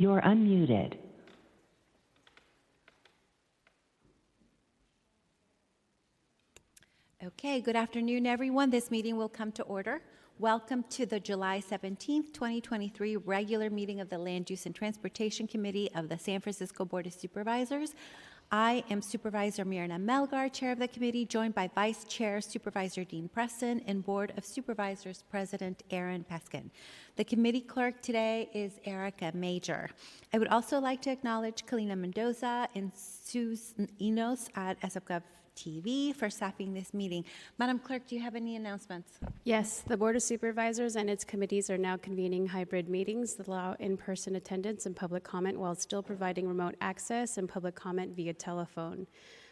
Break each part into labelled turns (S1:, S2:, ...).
S1: You're unmuted.
S2: Okay, good afternoon, everyone. This meeting will come to order. Welcome to the July 17th, 2023 regular meeting of the Land Use and Transportation Committee of the San Francisco Board of Supervisors. I am Supervisor Mirna Melgar, Chair of the committee, joined by Vice Chair Supervisor Dean Preston and Board of Supervisors President Aaron Peskin. The committee clerk today is Erica Major. I would also like to acknowledge Kalina Mendoza and Susan Enos at SFGov TV for staffing this meeting. Madam Clerk, do you have any announcements?
S3: Yes, the Board of Supervisors and its committees are now convening hybrid meetings that allow in-person attendance and public comment while still providing remote access and public comment via telephone.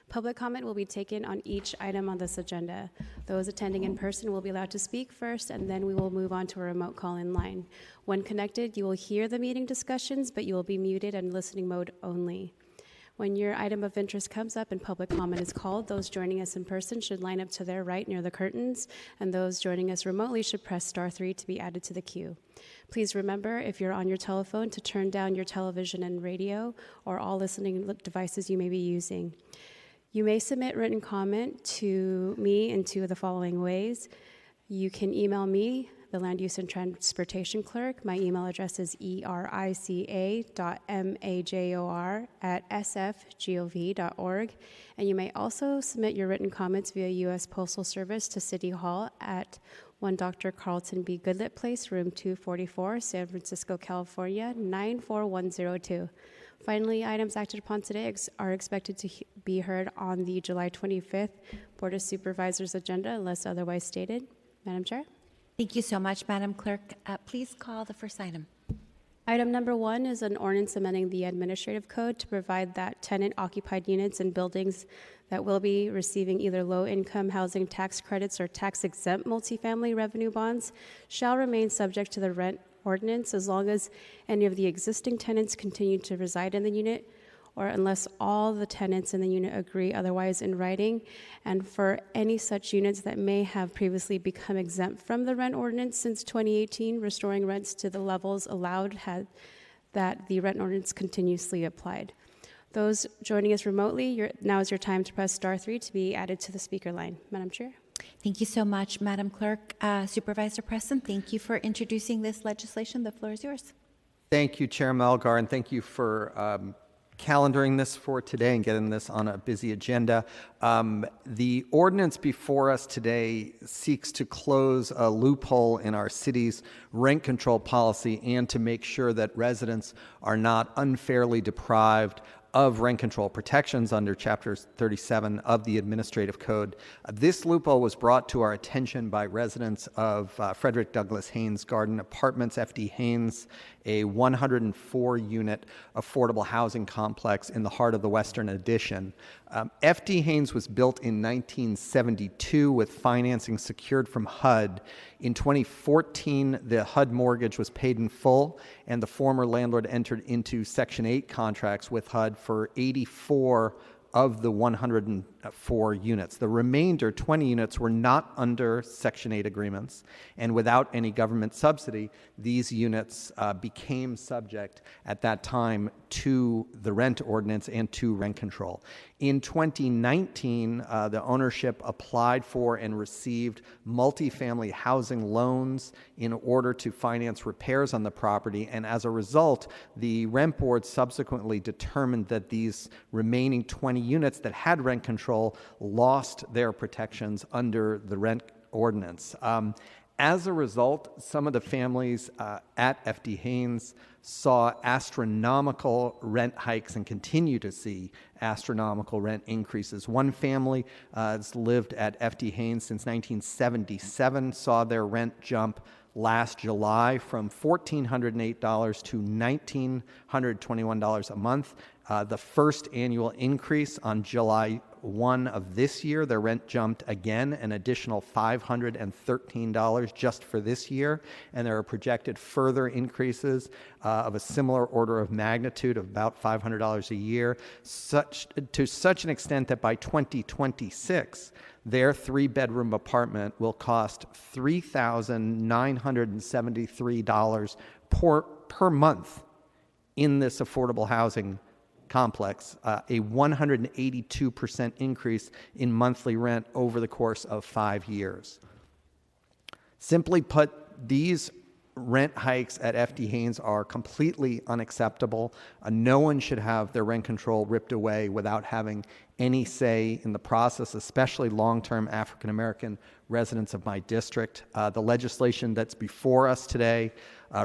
S3: Public comment will be taken on each item on this agenda. Those attending in person will be allowed to speak first, and then we will move on to a remote call-in line. When connected, you will hear the meeting discussions, but you will be muted and listening mode only. When your item of interest comes up and public comment is called, those joining us in person should line up to their right near the curtains, and those joining us remotely should press star 3 to be added to the queue. Please remember, if you're on your telephone, to turn down your television and radio or all listening devices you may be using. You may submit written comment to me in two of the following ways. You can email me, the Land Use and Transportation Clerk. My email address is erica.major@sfgov.org. And you may also submit your written comments via U.S. Postal Service to City Hall at 1 Dr. Carlton B. Goodlett Place, room 244, San Francisco, California, 94102. Finally, items acted upon today are expected to be heard on the July 25th Board of Supervisors agenda unless otherwise stated. Madam Chair?
S2: Thank you so much, Madam Clerk. Please call the first item.
S3: Item number 1 is an ordinance amending the administrative code to provide that tenant-occupied units and buildings that will be receiving either low-income housing tax credits or tax-exempt multifamily revenue bonds shall remain subject to the rent ordinance as long as any of the existing tenants continue to reside in the unit, or unless all the tenants in the unit agree otherwise in writing, and for any such units that may have previously become exempt from the rent ordinance since 2018, restoring rents to the levels allowed that the rent ordinance continuously applied. Those joining us remotely, now is your time to press star 3 to be added to the speaker line. Madam Chair?
S2: Thank you so much, Madam Clerk. Supervisor Preston, thank you for introducing this legislation. The floor is yours.
S4: Thank you, Chair Melgar, and thank you for calendaring this for today and getting this on a busy agenda. The ordinance before us today seeks to close a loophole in our city's rent control policy and to make sure that residents are not unfairly deprived of rent control protections under Chapter 37 of the Administrative Code. This loophole was brought to our attention by residents of Frederick Douglass Haynes Garden Apartments, FD Haynes, a 104-unit affordable housing complex in the heart of the Western Addition. FD Haynes was built in 1972 with financing secured from HUD. In 2014, the HUD mortgage was paid in full, and the former landlord entered into Section 8 contracts with HUD for 84 of the 104 units. The remainder, 20 units, were not under Section 8 agreements, and without any government subsidy, these units became subject at that time to the rent ordinance and to rent control. In 2019, the ownership applied for and received multifamily housing loans in order to finance repairs on the property, and as a result, the rent board subsequently determined that these remaining 20 units that had rent control lost their protections under the rent ordinance. As a result, some of the families at FD Haynes saw astronomical rent hikes and continue to see astronomical rent increases. One family has lived at FD Haynes since 1977, saw their rent jump last July from $1,408 to $1,921 a month. The first annual increase on July 1 of this year, their rent jumped again an additional $513 just for this year, and there are projected further increases of a similar order of magnitude of about $500 a year, to such an extent that by 2026, their 3-bedroom apartment will cost $3,973 per month in this affordable housing complex, a 182% increase in monthly rent over the course of 5 years. Simply put, these rent hikes at FD Haynes are completely unacceptable. No one should have their rent control ripped away without having any say in the process, especially long-term African-American residents of my district. The legislation that's before us today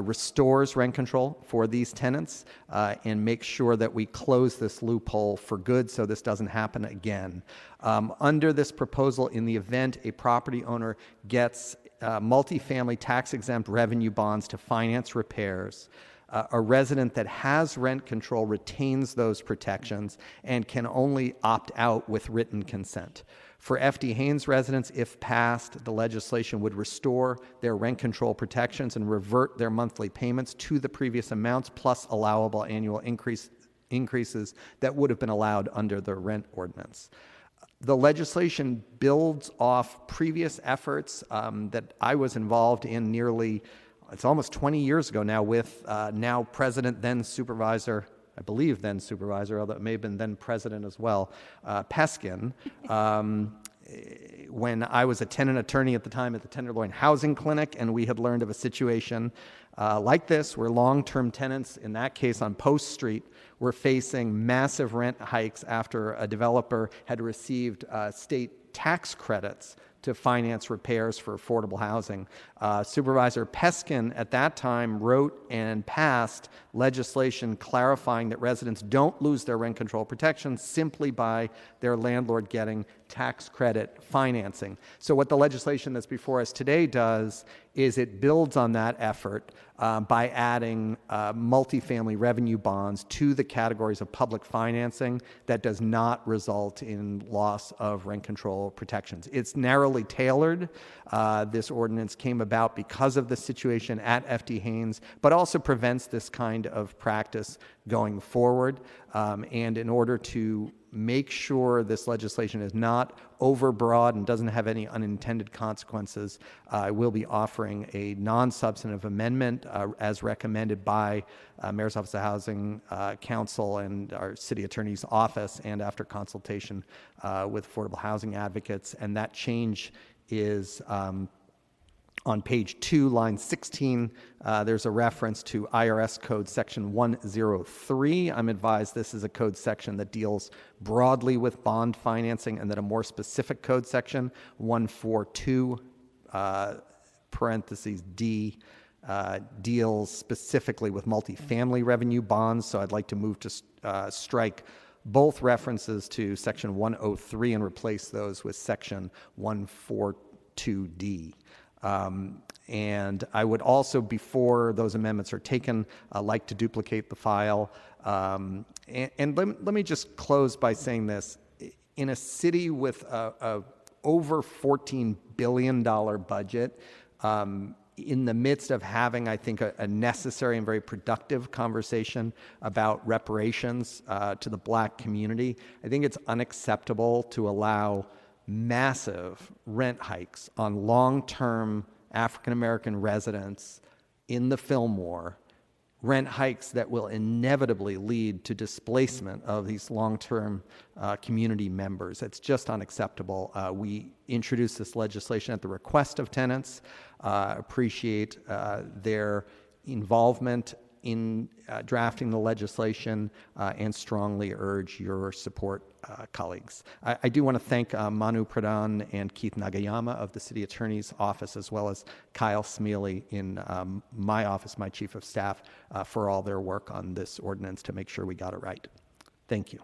S4: restores rent control for these tenants and makes sure that we close this loophole for good so this doesn't happen again. Under this proposal, in the event a property owner gets multifamily tax-exempt revenue bonds to finance repairs, a resident that has rent control retains those protections and can only opt out with written consent. For FD Haynes residents, if passed, the legislation would restore their rent control protections and revert their monthly payments to the previous amounts plus allowable annual increases that would have been allowed under the rent ordinance. The legislation builds off previous efforts that I was involved in it's almost 20 years ago now, with now President, then Supervisor, I believe then Supervisor, although it may have been then President as well, Peskin, when I was a tenant attorney at the time at the Tenderloin Housing Clinic, and we had learned of a situation like this where long-term tenants, in that case on Post Street, were facing massive rent hikes after a developer had received state tax credits to finance repairs for affordable housing. Supervisor Peskin at that time wrote and passed legislation clarifying that residents don't lose their rent control protections simply by their landlord getting tax credit financing. So what the legislation that's before us today does is it builds on that effort by adding multifamily revenue bonds to the categories of public financing that does not result in loss of rent control protections. It's narrowly tailored. This ordinance came about because of the situation at FD Haynes, but also prevents this kind of practice going forward. And in order to make sure this legislation is not overbroad and doesn't have any unintended consequences, I will be offering a non-substantive amendment as recommended by Mayor's Office of Housing Council and our City Attorney's Office, and after consultation with affordable housing advocates. And that change is on page 2, line 16, there's a reference to IRS Code Section 103. I'm advised this is a code section that deals broadly with bond financing, and that a more specific code section, 142, parentheses D, deals specifically with multifamily revenue bonds. So I'd like to move to strike both references to Section 103 and replace those with Section 142D. And I would also, before those amendments are taken, like to duplicate the file. And let me just close by saying this. In a city with a over $14 billion budget, in the midst of having, I think, a necessary and very productive conversation about reparations to the Black community, I think it's unacceptable to allow massive rent hikes on long-term African-American residents in the Fillmore, rent hikes that will inevitably lead to displacement of these long-term community members. It's just unacceptable. We introduced this legislation at the request of tenants, appreciate their involvement in drafting the legislation, and strongly urge your support, colleagues. I do want to thank Manu Pradhan and Keith Nagayama of the City Attorney's Office, as well as Kyle Smealy in my office, my Chief of Staff, for all their work on this ordinance to make sure we got it right. Thank you.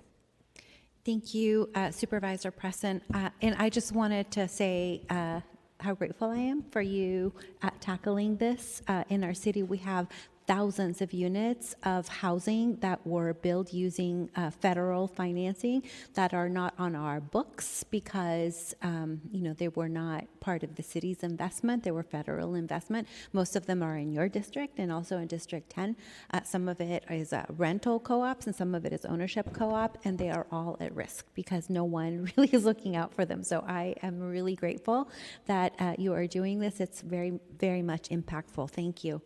S2: Thank you, Supervisor Preston. And I just wanted to say how grateful I am for you tackling this. In our city, we have thousands of units of housing that were built using federal financing that are not on our books because, they were not part of the city's investment. They were federal investment. Most of them are in your district and also in District 10. Some of it is rental co-ops and some of it is ownership co-op, and they are all at risk because no one really is looking out for them. So I am really grateful that you are doing this. It's very, very much impactful. Thank you.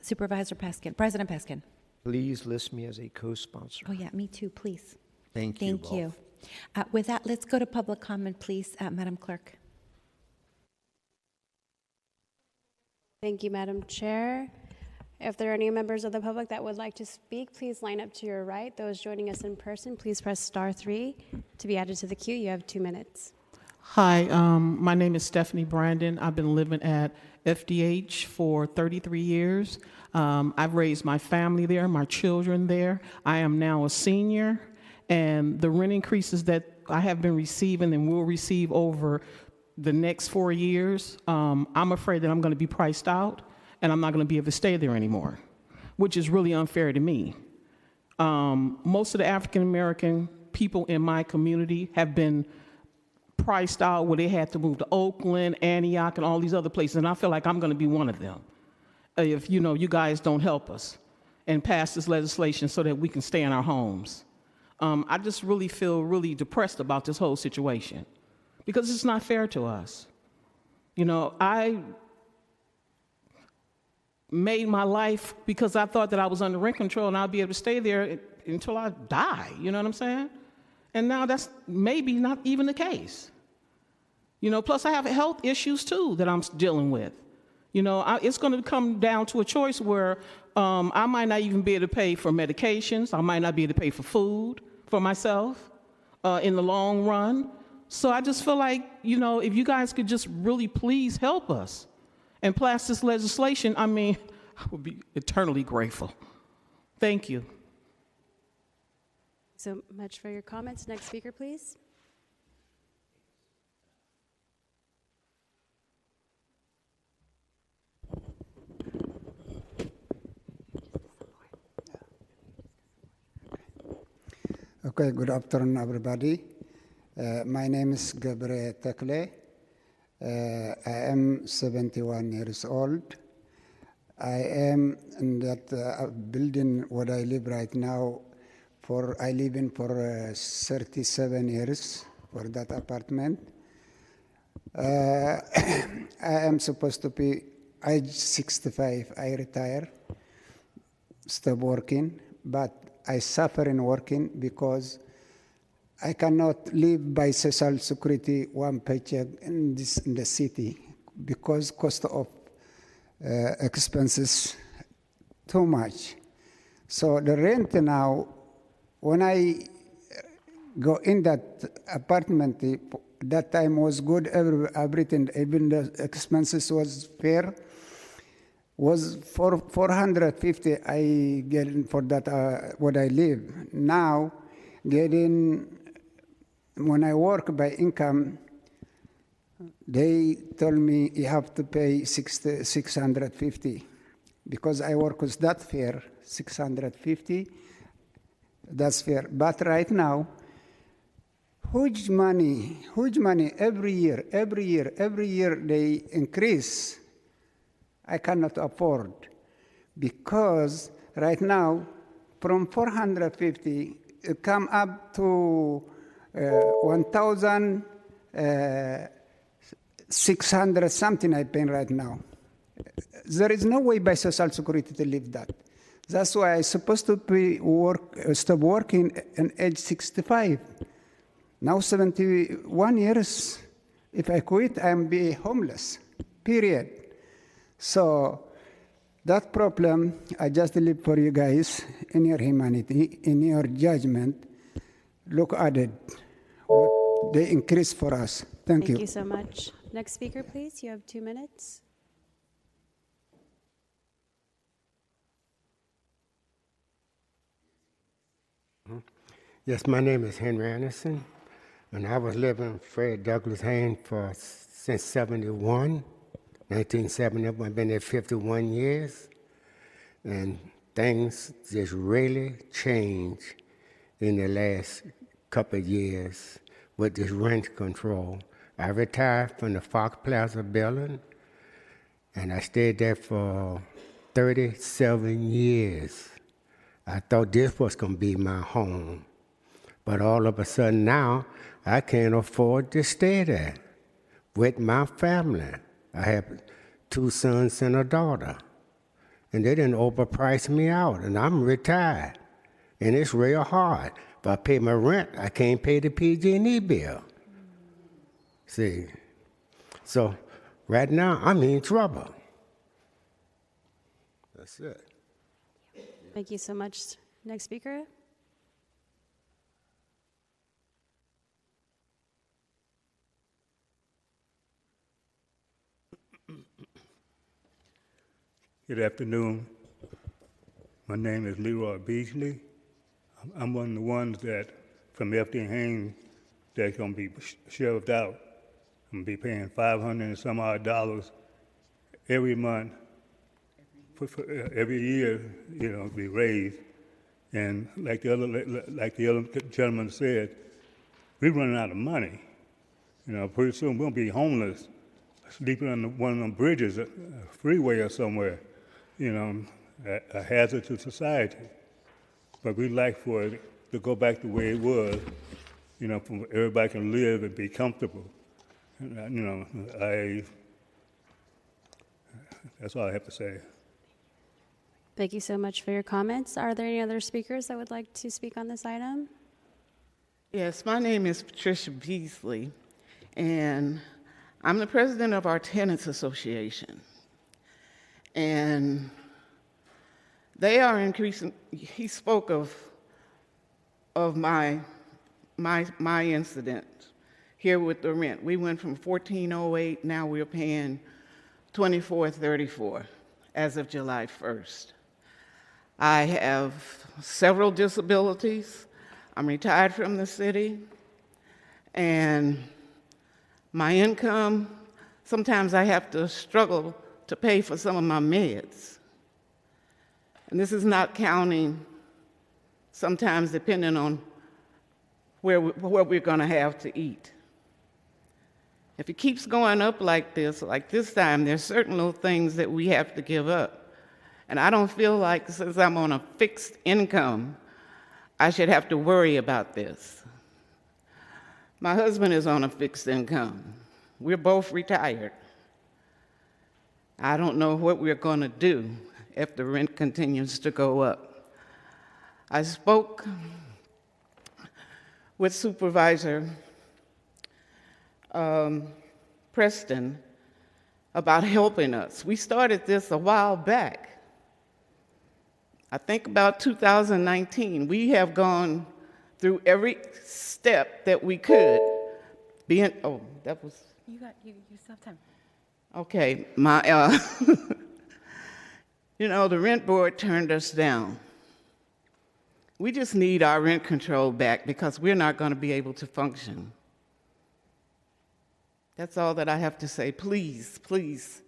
S2: Supervisor Peskin, President Peskin.
S1: Please list me as a co-sponsor.
S2: Oh, yeah, me too, please.
S4: Thank you
S2: Thank you.
S4: both.
S2: With that, let's go to public comment, please, Madam Clerk.
S3: Thank you, Madam Chair. If there are any members of the public that would like to speak, please line up to your right. Those joining us in person, please press *3 to be added to the queue. You have 2 minutes.
S5: Hi, my name is Stephanie Brandon. I've been living at FDH for 33 years. I've raised my family there, my children there. I am now a senior, and the rent increases that I have been receiving and will receive over the next 4 years, I'm afraid that I'm going to be priced out, and I'm not going to be able to stay there anymore, which is really unfair to me. Most of the African-American people in my community have been priced out where they had to move to Oakland, Antioch, and all these other places, and I feel like I'm going to be one of them if you guys don't help us and pass this legislation so that we can stay in our homes. I just really feel really depressed about this whole situation because it's not fair to us. I made my life because I thought that I was under rent control and I'd be able to stay there until I die, you know what I'm saying? And now that's maybe not even the case. Plus I have health issues too that I'm dealing with. It's going to come down to a choice where I might not even be able to pay for medications. I might not be able to pay for food for myself in the long run. So I just feel like, if you guys could just really please help us and pass this legislation, I would be eternally grateful. Thank you.
S3: So much for your comments. Next speaker, please.
S6: Okay, good afternoon, everybody. My name is Gabriel Tekle. I am 71 years old. I am in that building where I live right now. I live in for 37 years for that apartment. I am supposed to be age 65. I retire, stop working, but I suffer in working because I cannot live by Social Security one paycheck in the city because cost of expenses too much. So the rent now, when I go in that apartment, that time was good, everything, even the expenses was fair, was for 450 I get for that what I live. Now, when I work by income, they told me you have to pay 650 because I work with that fair, 650. That's fair. But right now, huge money every year they increase. I cannot afford because right now from 450 it come up to 1,600 something I pay right now. There is no way by Social Security to live that. That's why I'm supposed to stop working at age 65. Now 71 years. If I quit, I'm be homeless, period. So that problem, I just leave for you guys in your humanity, in your judgment. Look at it, what they increase for us. Thank you.
S3: Thank you so much. Next speaker, please. You have 2 minutes.
S7: Yes, my name is Henry Anderson, and I was living Fred Douglass Haynes since 1970. I've been there 51 years, and things just really changed in the last couple of years with this rent control. I retired from the Fox Plaza building, and I stayed there for 37 years. I thought this was going to be my home. But all of a sudden now, I can't afford to stay there with my family. I have 2 sons and a daughter. and they didn't overprice me out, and I'm retired, and it's real hard. If I pay my rent, I can't pay the PG&E bill. See, so right now I'm in trouble. That's it.
S3: Thank you so much. Next speaker.
S8: Good afternoon. My name is Leroy Beasley. I'm one of the ones that, from FD Haynes, that's going to be shelved out. I'm going to be paying $500 and some odd dollars every month, for every year, you know, be raised. And like the other gentleman said, we're running out of money. You know, pretty soon we'll be homeless, sleeping on one of them bridges, a freeway or somewhere. You know, a hazard to society. But we'd like for it to go back the way it was, you know, for everybody can live and be comfortable. And, you know, that's all I have to say.
S3: Thank you so much for your comments. Are there any other speakers that would like to speak on this item?
S9: Yes, my name is Patricia Beasley, and I'm the president of our Tenants Association. And they are increasing. He spoke of my incident here with the rent. We went from $14.08, now we're paying $24.34 as of July 1st. I have several disabilities. I'm retired from the city, and my income, sometimes I have to struggle to pay for some of my meds. And this is not counting, sometimes depending on where we're going to have to eat. If it keeps going up like this time, there's certain little things that we have to give up. And I don't feel like, since I'm on a fixed income, I should have to worry about this. My husband is on a fixed income. We're both retired. I don't know what we're going to do if the rent continues to go up. I spoke with Supervisor Preston about helping us. We started this a while back. I think about 2019. We have gone through every step that we could. You still have time. Okay, you know, the rent board turned us down. We just need our rent control back because we're not going to be able to function. That's all that I have to say. Please, please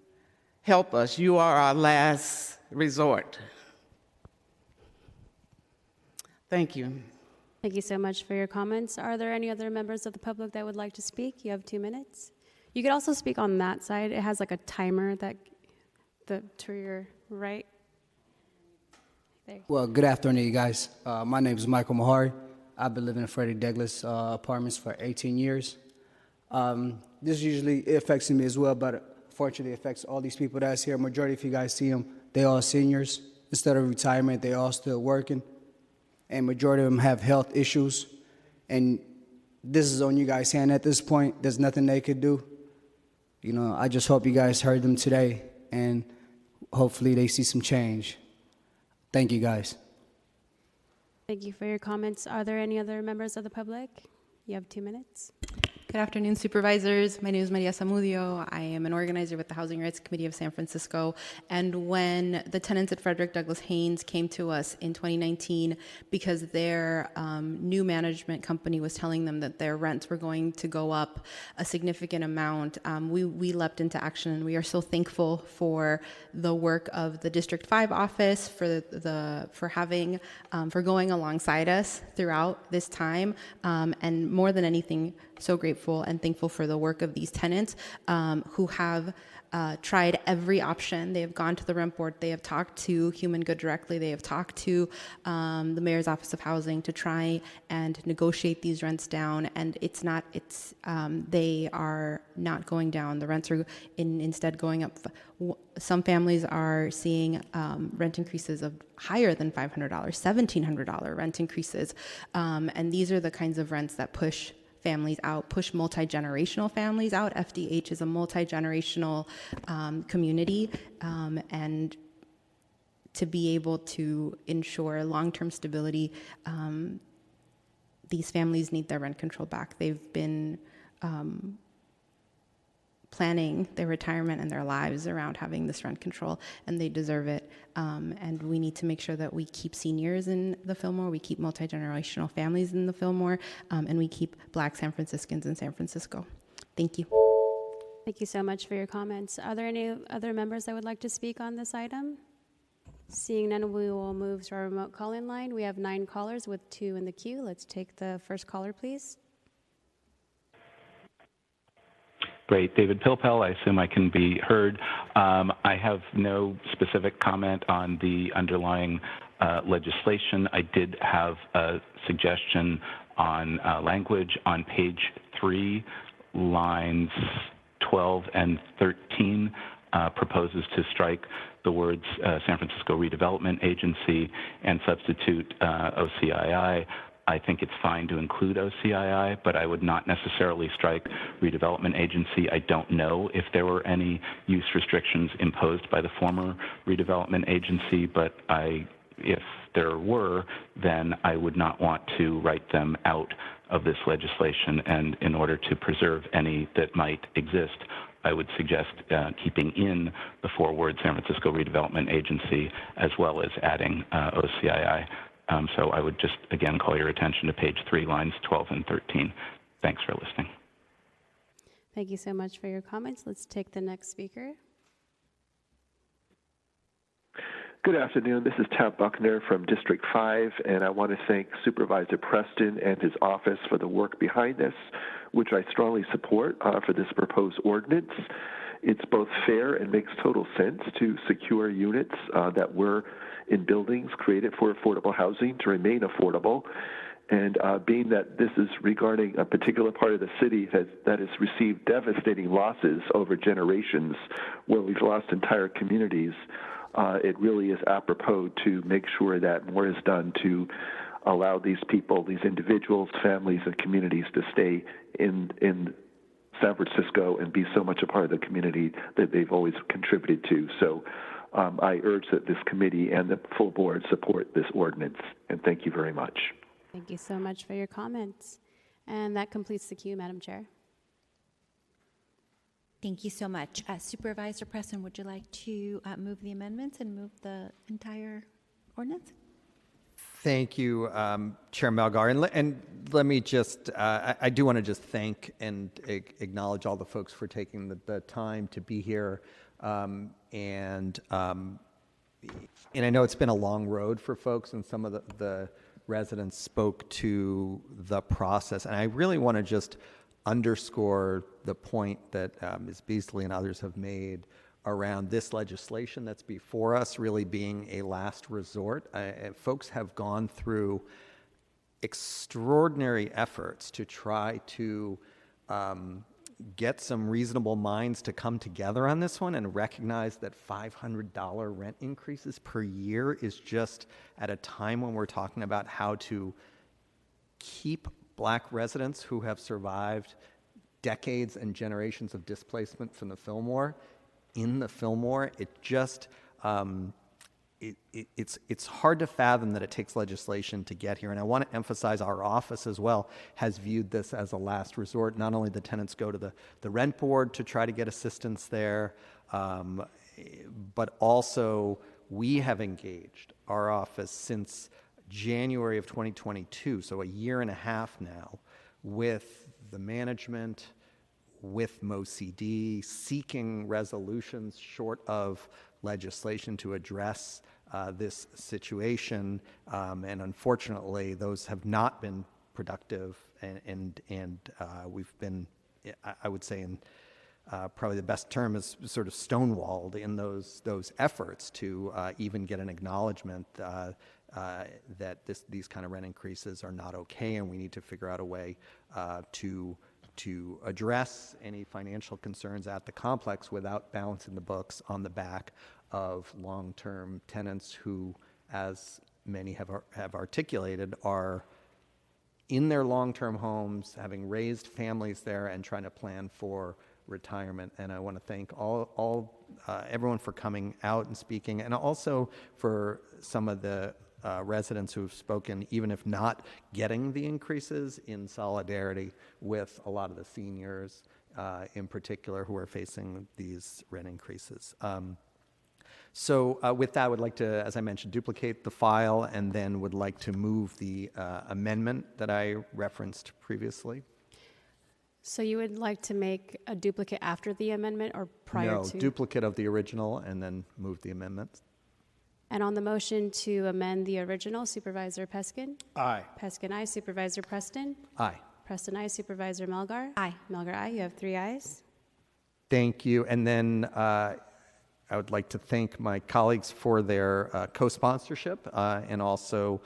S9: help us. You are our last resort. Thank you.
S3: Thank you so much for your comments. Are there any other members of the public that would like to speak? You have 2 minutes. You could also speak on that side. It has like a timer to your right. There.
S10: Well, good afternoon, you guys. My name is Michael Mahari. I've been living in Freddie Douglass apartments for 18 years. This usually affects me as well, but fortunately it affects all these people that's here. Majority, if you guys see them, they all seniors. Instead of retirement, they all still working. And majority of them have health issues. And this is on you guys' hand at this point. There's nothing they could do. You know, I just hope you guys heard them today, and hopefully they see some change. Thank you, guys.
S3: Thank you for your comments. Are there any other members of the public? You have 2 minutes.
S11: Good afternoon, supervisors. My name is Maria Zamudio. I am an organizer with the Housing Rights Committee of San Francisco. And when the tenants at Frederick Douglass Haynes came to us in 2019 because their new management company was telling them that their rents were going to go up a significant amount, we leapt into action. And we are so thankful for the work of the District 5 office, for going alongside us throughout this time, and more than anything, so grateful grateful and thankful for the work of these tenants who have tried every option. They have gone to the rent board. They have talked to Human Good directly. They have talked to the Mayor's Office of Housing to try and negotiate these rents down. And they are not going down. The rents are instead going up. Some families are seeing rent increases of higher than $500, $1,700 rent increases. And these are the kinds of rents that push families out, push multi-generational families out. FDH is a multi-generational community, and to be able to ensure long-term stability, these families need their rent control back. They've been planning their retirement and their lives around having this rent control, and they deserve it. And we need to make sure that we keep seniors in the Fillmore, we keep multi-generational families in the Fillmore, and we keep Black San Franciscans in San Francisco. Thank you.
S3: Thank you so much for your comments. Are there any other members that would like to speak on this item? Seeing none, we will move to our remote call-in line. We have 9 callers with 2 in the queue. Let's take the first caller, please.
S12: Great. David Pilpel, I assume I can be heard. I have no specific comment on the underlying legislation. I did have a suggestion on language on page 3, lines 12 and 13, proposes to strike the words San Francisco Redevelopment Agency and substitute OCII. I think it's fine to include OCII, but I would not necessarily strike redevelopment agency. I don't know if there were any use restrictions imposed by the former redevelopment agency, but if there were, then I would not want to write them out of this legislation. And in order to preserve any that might exist, I would suggest keeping in the 4 words San Francisco Redevelopment Agency as well as adding OCII. So I would just, again, call your attention to page 3, lines 12 and 13. Thanks for listening.
S3: Thank you so much for your comments. Let's take the next speaker.
S13: Good afternoon. This is Tab Buckner from District 5, and I want to thank Supervisor Preston and his office for the work behind this, which I strongly support for this proposed ordinance. It's both fair and makes total sense to secure units that were in buildings created for affordable housing to remain affordable. And being that this is regarding a particular part of the city that has received devastating losses over generations, where we've lost entire communities, it really is apropos to make sure that more is done to allow these people, these individuals, families, and communities to stay in San Francisco and be so much a part of the community that they've always contributed to. So I urge that this committee and the full board support this ordinance, and thank you very much.
S3: Thank you so much for your comments. And that completes the queue, Madam Chair.
S2: Thank you so much. Supervisor Preston, would you like to move the amendments and move the entire ordinance?
S4: Thank you, Chair Malgar. And let me just, I do want to just thank and acknowledge all the folks for taking the time to be here. And I know it's been a long road for folks, and some of the residents spoke to the process. And I really want to just underscore the point that Ms. Beasley and others have made around this legislation that's before us really being a last resort. Folks have gone through extraordinary efforts to try to get some reasonable minds to come together on this one and recognize that $500 rent increases per year is just at a time when we're talking about how to keep Black residents who have survived decades and generations of displacement from the Fillmore in the Fillmore. It just, it's hard to fathom that it takes legislation to get here. And I want to emphasize our office as well has viewed this as a last resort. Not only the tenants go to the rent board to try to get assistance there, but also we have engaged our office since January of 2022, so a year and a half now, with the management, with MoCD, seeking resolutions short of legislation to address this situation. And unfortunately, those have not been productive, and we've been, I would say, in probably the best term is sort of stonewalled in those efforts to even get an acknowledgement that these kind of rent increases are not okay, and we need to figure out a way to address any financial concerns at the complex without balancing the books on the back of long-term tenants who, as many have articulated, are in their long-term homes, having raised families there and trying to plan for retirement. And I want to thank everyone for coming out and speaking, and also for some of the residents who have spoken, even if not getting the increases, in solidarity with a lot of the seniors in particular who are facing these rent increases. So with that, I would like to, as I mentioned, duplicate the file, and then would like to move the amendment that I referenced previously.
S3: So you would like to make a duplicate after the amendment or prior to?
S4: No, duplicate of the original, and then move the amendment.
S3: And on the motion to amend the original, Supervisor Peskin?
S10: Aye.
S3: Peskin, aye. Supervisor Preston?
S4: Aye.
S3: Preston, aye. Supervisor Melgar?
S2: Aye.
S3: Melgar, aye. You have 3 ayes.
S4: Thank you. And then I would like to thank my colleagues for their co-sponsorship, and also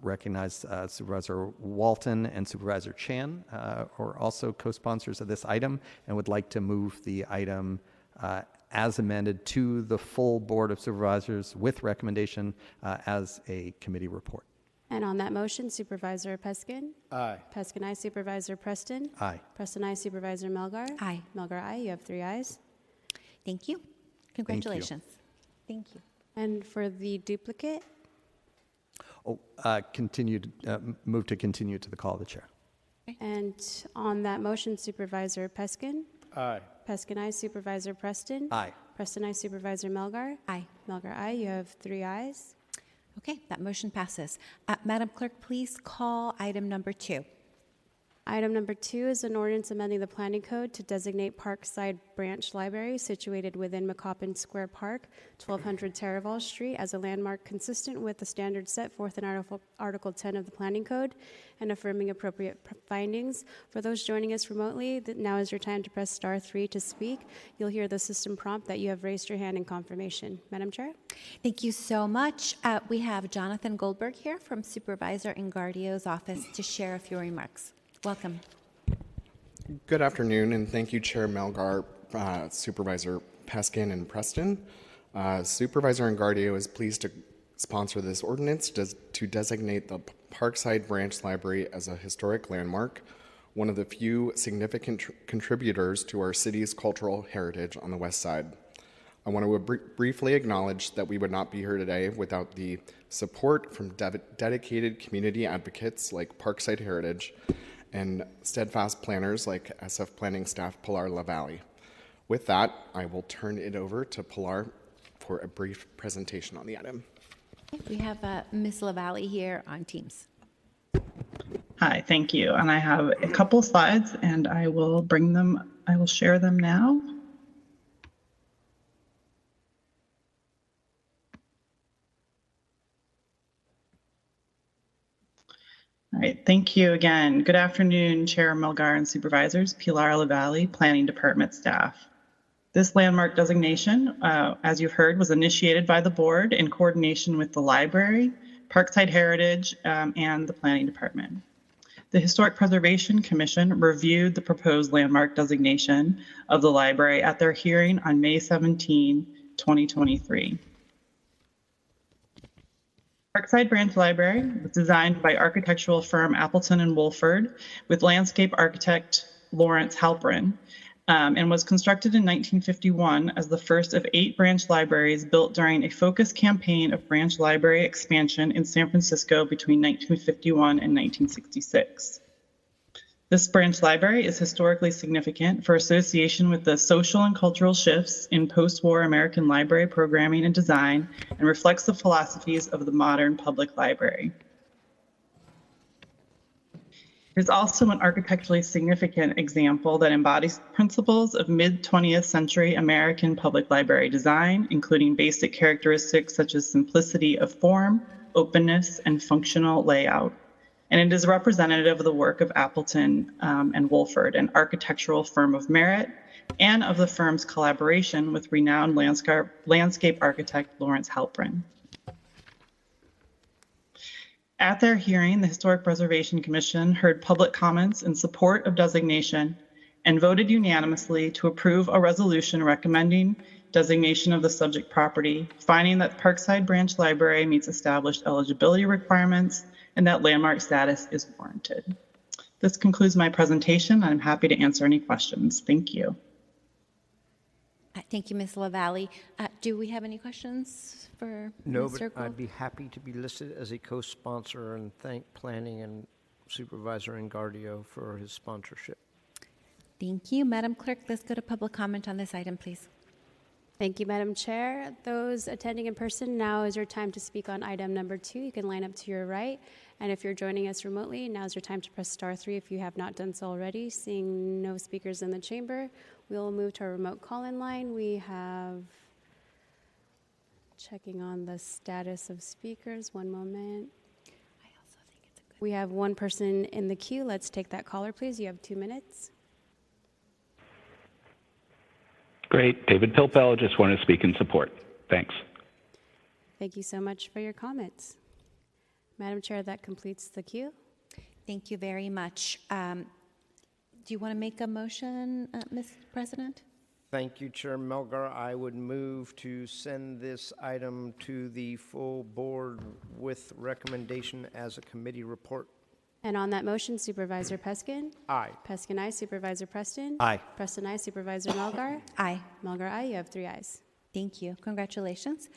S4: recognize Supervisor Walton and Supervisor Chan, who are also co-sponsors of this item, and would like to move the item as amended to the full Board of Supervisors with recommendation as a committee report.
S3: And on that motion, Supervisor Peskin?
S10: Aye.
S3: Peskin, aye. Supervisor Preston?
S4: Aye.
S3: Preston, aye. Supervisor Melgar?
S2: Aye.
S3: Melgar, aye. You have 3 ayes.
S2: Thank you. Congratulations. Thank you.
S3: And for the duplicate?
S4: Oh, move to continue to the call of the chair.
S3: And on that motion, Supervisor Peskin?
S10: Aye.
S3: Peskin, aye. Supervisor Preston?
S4: Aye.
S3: Preston, aye. Supervisor Melgar?
S2: Aye.
S3: Melgar, aye. You have 3 ayes.
S2: Okay, that motion passes. Madam Clerk, please call item number 2.
S3: Item number 2 is an ordinance amending the planning code to designate Parkside Branch Library situated within McCoppin Square Park, 1200 Taraval Street, as a landmark consistent with the standards set forth in Article 10 of the Planning Code, and affirming appropriate findings. For those joining us remotely, now is your time to press star 3 to speak. You'll hear the system prompt that you have raised your hand in confirmation. Madam Chair?
S2: Thank you so much. We have Jonathan Goldberg here from Supervisor Ingardio's office to share a few remarks. Welcome.
S14: Good afternoon, and thank you, Chair Melgar, Supervisor Peskin, and Preston. Supervisor Ingardio is pleased to sponsor this ordinance to designate the Parkside Branch Library as a historic landmark, one of the few significant contributors to our city's cultural heritage on the west side. I want to briefly acknowledge that we would not be here today without the support from dedicated community advocates like Parkside Heritage and steadfast planners like SF Planning staff Pilar LaValle. With that, I will turn it over to Pilar for a brief presentation on the item.
S2: We have Ms. LaValle here on Teams.
S15: Hi, thank you. And I have a couple slides, and I will share them now. All right, thank you again. Good afternoon, Chair Melgar and Supervisors, Pilar LaValle, Planning Department staff. This landmark designation, as you've heard, was initiated by the board in coordination with the library, Parkside Heritage, and the Planning Department. The Historic Preservation Commission reviewed the proposed landmark designation of the library at their hearing on May 17, 2023. Parkside Branch Library was designed by architectural firm Appleton and Wolford with landscape architect Lawrence Halprin, and was constructed in 1951 as the first of 8 branch libraries built during a focused campaign of branch library expansion in San Francisco between 1951 and 1966. This branch library is historically significant for association with the social and cultural shifts in post-war American library programming and design, and reflects the philosophies of the modern public library. It is also an architecturally significant example that embodies principles of mid-20th century American public library design, including basic characteristics such as simplicity of form, openness, and functional layout, and it is representative of the work of Appleton and Wolford, an architectural firm of merit, and of the firm's collaboration with renowned landscape architect Lawrence Halprin. At their hearing, the Historic Preservation Commission heard public comments in support of designation and voted unanimously to approve a resolution recommending designation of the subject property, finding that Parkside Branch Library meets established eligibility requirements and that landmark status is warranted. This concludes my presentation. I'm happy to answer any questions. Thank you.
S2: Thank you, Ms. LaValle. Do we have any questions for
S1: No,
S2: Mr.
S1: but
S2: Gould?
S1: I'd be happy to be listed as a co-sponsor and thank Planning and Supervisor Engardio for his sponsorship.
S2: Thank you. Madam Clerk, let's go to public comment on this item, please.
S3: Thank you, Madam Chair. Those attending in person, now is your time to speak on item number 2. You can line up to your right. And if you're joining us remotely, now is your time to press star 3 if you have not done so already. Seeing no speakers in the chamber, we'll move to our remote call-in line. We have, checking on the status of speakers, one moment. We have one person in the queue. Let's take that caller, please. You have 2 minutes.
S12: Great. David Pilpel, just want to speak in support. Thanks.
S3: Thank you so much for your comments. Madam Chair, that completes the queue.
S2: Thank you very much. Do you want to make a motion, Ms. President?
S1: Thank you, Chair Melgar. I would move to send this item to the full board with recommendation as a committee report.
S3: And on that motion, Supervisor Peskin?
S1: Aye.
S3: Peskin, aye. Supervisor Preston?
S1: Aye.
S3: Preston, aye. Supervisor Melgar?
S2: Aye.
S3: Melgar, aye. You have 3 ayes.
S2: Thank you. Congratulations.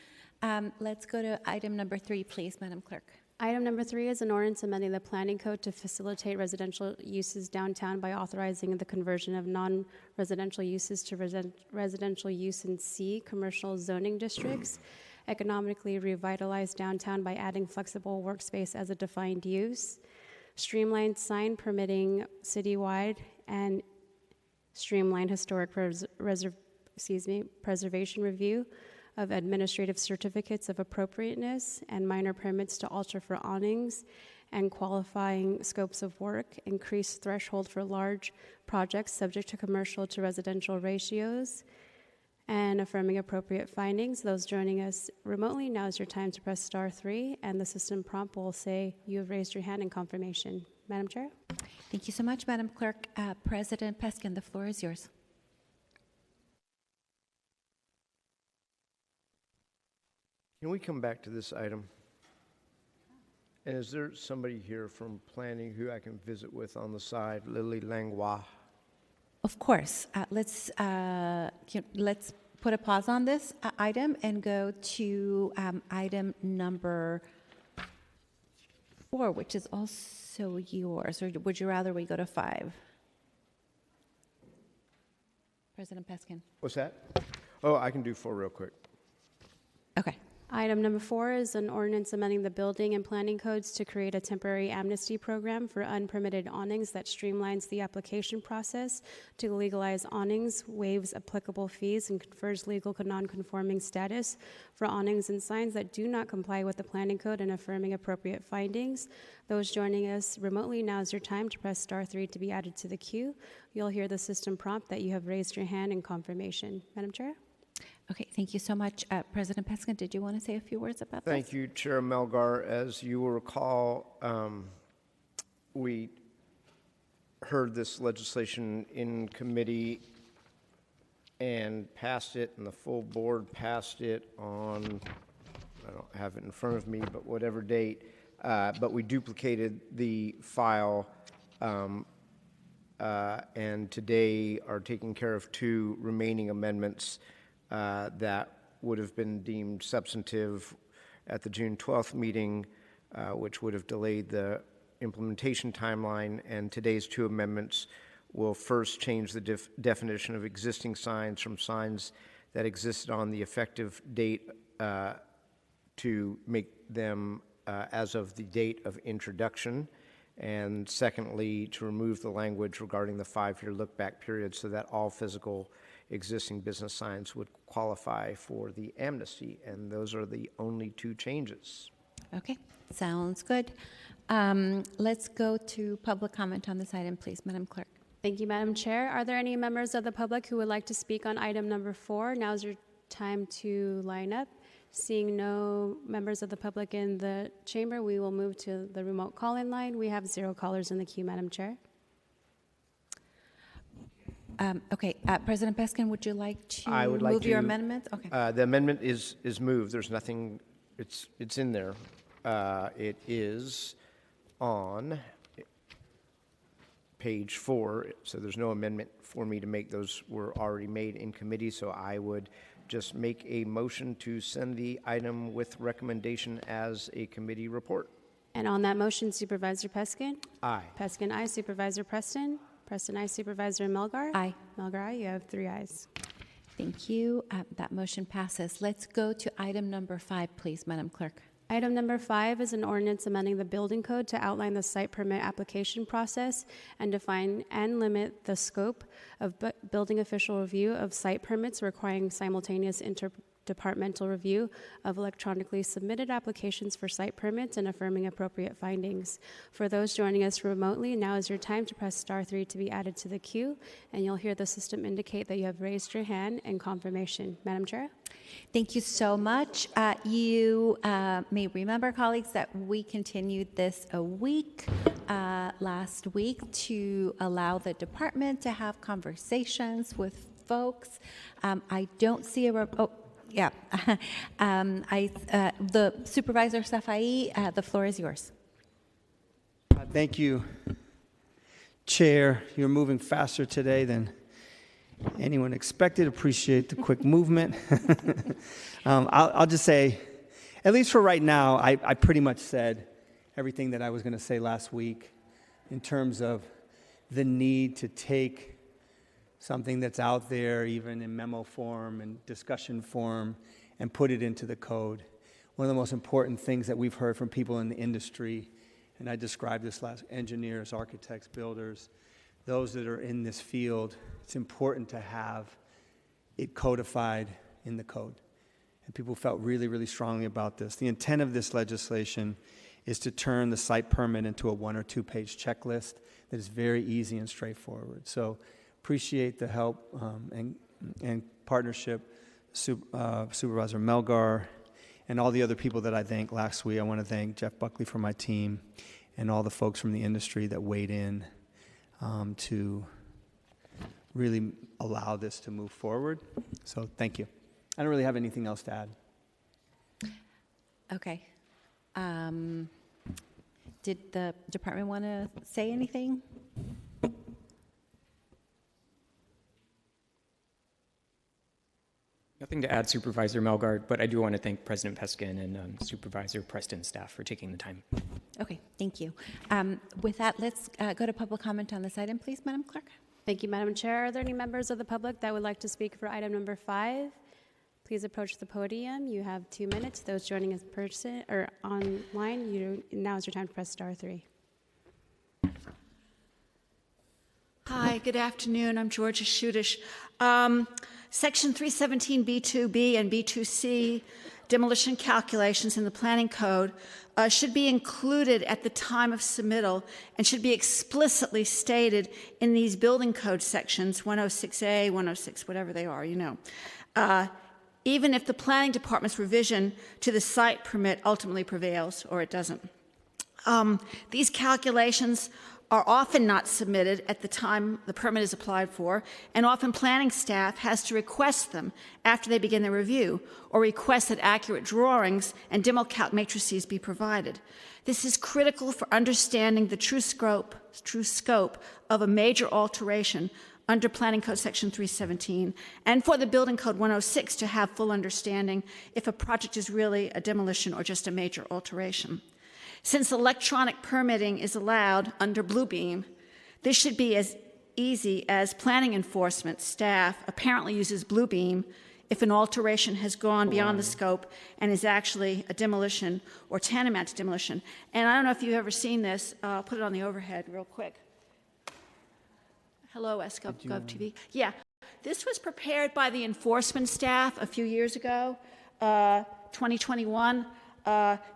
S2: Let's go to item number 3, please, Madam Clerk.
S3: Item number 3 is an ordinance amending the planning code to facilitate residential uses downtown by authorizing the conversion of non-residential uses to residential use in C commercial zoning districts, economically revitalize downtown by adding flexible workspace as a defined use, streamlined sign permitting citywide, and streamlined historic preservation review of administrative certificates of appropriateness and minor permits to alter for awnings and qualifying scopes of work, increased threshold for large projects subject to commercial to residential ratios, and affirming appropriate findings. Those joining us remotely, now is your time to press star 3, and the system prompt will say you have raised your hand in confirmation. Madam Chair?
S2: Thank you so much, Madam Clerk. President Peskin, the floor is yours.
S1: Can we come back to this item? And is there somebody here from planning who I can visit with on the side? Lily Langlois.
S2: Of course. Let's put a pause on this item and go to item number 4, which is also yours. Or would you rather we go to 5? President Peskin.
S1: What's that? Oh, I can do 4 real quick.
S2: Okay.
S3: Item number 4 is an ordinance amending the building and planning codes to create a temporary amnesty program for unpermitted awnings that streamlines the application process to legalize awnings, waives applicable fees, and confers legal non-conforming status for awnings and signs that do not comply with the planning code, and affirming appropriate findings. Those joining us remotely, now is your time to press star 3 to be added to the queue. You'll hear the system prompt that you have raised your hand in confirmation. Madam Chair?
S2: Okay, thank you so much. President Peskin, did you want to say a few words about this?
S1: Thank you, Chair Melgar. As you will recall, we heard this legislation in committee and passed it, and the full board passed it on, I don't have it in front of me, but whatever date, but we duplicated the file and today are taking care of 2 remaining amendments that would have been deemed substantive at the June 12th meeting, which would have delayed the implementation timeline. And today's 2 amendments will first change the definition of existing signs from signs that existed on the effective date to make them as of the date of introduction. And secondly, to remove the language regarding the 5-year look-back period so that all physical existing business signs would qualify for the amnesty. And those are the only 2 changes.
S2: Okay, sounds good. Let's go to public comment on this item, please, Madam Clerk.
S3: Thank you, Madam Chair. Are there any members of the public who would like to speak on item number 4? Now's your time to line up. Seeing no members of the public in the chamber, we will move to the remote call-in line. We have 0 callers in the queue, Madam Chair.
S2: Okay, President Peskin, would you like to
S1: I would like
S2: move your
S1: to-
S2: amendment? Okay.
S1: The amendment is moved. There's nothing, it's in there. It is on page 4, so there's no amendment for me to make. Those were already made in committee, so I would just make a motion to send the item with recommendation as a committee report.
S3: And on that motion, Supervisor Peskin?
S1: Aye.
S3: Peskin, aye. Supervisor Preston? Preston, aye. Supervisor Melgar?
S2: Aye.
S3: Melgar, aye. You have 3 ayes.
S2: Thank you. That motion passes. Let's go to item number 5, please, Madam Clerk.
S3: Item number 5 is an ordinance amending the building code to outline the site permit application process and define and limit the scope of building official review of site permits requiring simultaneous interdepartmental review of electronically submitted applications for site permits and affirming appropriate findings. For those joining us remotely, now is your time to press *3 to be added to the queue, and you'll hear the system indicate that you have raised your hand in confirmation. Madam Chair?
S2: Thank you so much. You may remember, colleagues, that we continued this a week last week to allow the department to have conversations with folks. I don't see yeah. The Supervisor Safai, the floor is yours.
S16: Thank you, Chair. You're moving faster today than anyone expected. Appreciate the quick movement. I'll just say, at least for right now, I pretty much said everything that I was going to say last week in terms of the need to take something that's out there, even in memo form and discussion form, and put it into the code. One of the most important things that we've heard from people in the industry, and I described this last, engineers, architects, builders, those that are in this field, it's important to have it codified in the code. And people felt really, really strongly about this. The intent of this legislation is to turn the site permit into a 1 or 2 page checklist that is very easy and straightforward. So appreciate the help and partnership, Supervisor Melgar, and all the other people that I thanked last week. I want to thank Jeff Buckley from my team and all the folks from the industry that weighed in to really allow this to move forward. So thank you. I don't really have anything else to add.
S2: Okay. Did the department want to say anything?
S17: Nothing to add, Supervisor Melgar, but I do want to thank President Peskin and Supervisor Preston's staff for taking the time.
S2: Okay, thank you. With that, let's go to public comment on this item, please, Madam Clerk.
S3: Thank you, Madam Chair. Are there any members of the public that would like to speak for item number 5? Please approach the podium. You have 2 minutes. Those joining in person or online, now is your time to press *3.
S18: Hi, good afternoon. I'm Georgia Shudish. Section 317B2B and B2C demolition calculations in the planning code should be included at the time of submittal and should be explicitly stated in these building code sections, 106A, 106, whatever they are, even if the planning department's revision to the site permit ultimately prevails or it doesn't. These calculations are often not submitted at the time the permit is applied for, and often planning staff has to request them after they begin the review, or request that accurate drawings and DemoCalc matrices be provided. This is critical for understanding the true scope of a major alteration under Planning Code Section 317, and for the Building Code 106 to have full understanding if a project is really a demolition or just a major alteration. Since electronic permitting is allowed under Bluebeam, this should be as easy as planning enforcement staff apparently uses Bluebeam if an alteration has gone beyond the scope and is actually a demolition or tantamount to demolition. And I don't know if you've ever seen this. I'll put it on the overhead real quick. Hello, SGovTV. Yeah, this was prepared by the enforcement staff a few years ago, 2021,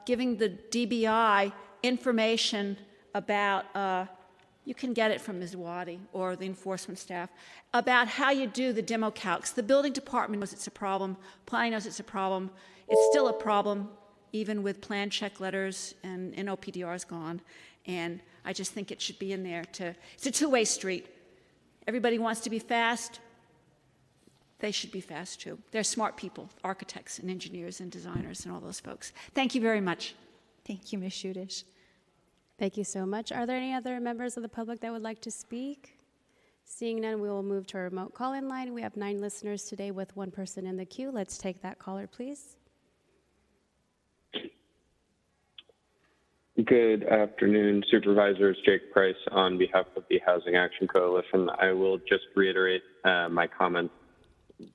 S18: giving the DBI information about, you can get it from Ms. Waddy or the enforcement staff, about how you do the demo calcs. The building department knows it's a problem. Planning knows it's a problem. It's still a problem, even with plan check letters and NOPDR's gone. And I just think it should be in there it's a two-way street. Everybody wants to be fast. They should be fast too. They're smart people, architects and engineers and designers and all those folks. Thank you very much.
S2: Thank you, Ms. Shudish.
S3: Thank you so much. Are there any other members of the public that would like to speak? Seeing none, we will move to our remote call-in line. We have 9 listeners today with 1 person in the queue. Let's take that caller, please.
S19: Good afternoon, Supervisors. Jake Price on behalf of the Housing Action Coalition. I will just reiterate my comments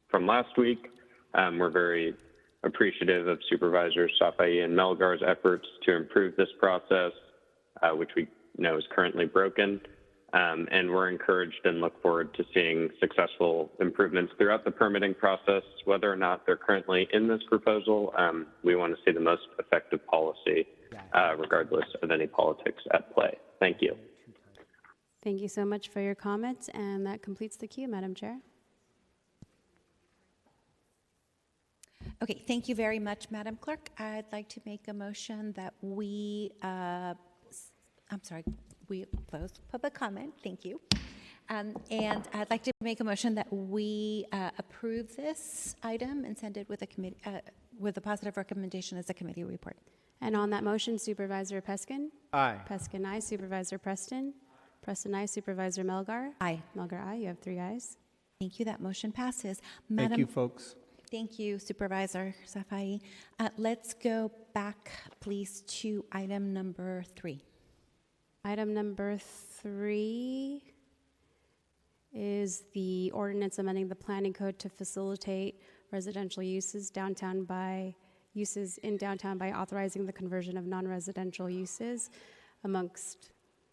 S19: from last week. We're very appreciative of Supervisors Safai and Melgar's efforts to improve this process, which we know is currently broken. And we're encouraged and look forward to seeing successful improvements throughout the permitting process, whether or not they're currently in this proposal. We want to see the most effective policy, regardless of any politics at play. Thank you.
S3: Thank you so much for your comments, and that completes the queue, Madam Chair.
S2: Okay, thank you very much, Madam Clerk. I'd like to make a motion that we close public comment. Thank you. And I'd like to make a motion that we approve this item and send it with a committee with a positive recommendation as a committee report.
S3: And on that motion, Supervisor Peskin?
S1: Aye.
S3: Peskin, aye. Supervisor Preston? Preston, aye. Supervisor Melgar?
S2: Aye.
S3: Melgar, aye. You have 3 ayes.
S2: Thank you. That motion passes.
S16: Thank you, folks.
S2: Thank you, Supervisor Safai. Let's go back, please, to item number 3.
S3: Item number 3 is the ordinance amending the planning code to facilitate residential uses in downtown by authorizing the conversion of non-residential uses, amongst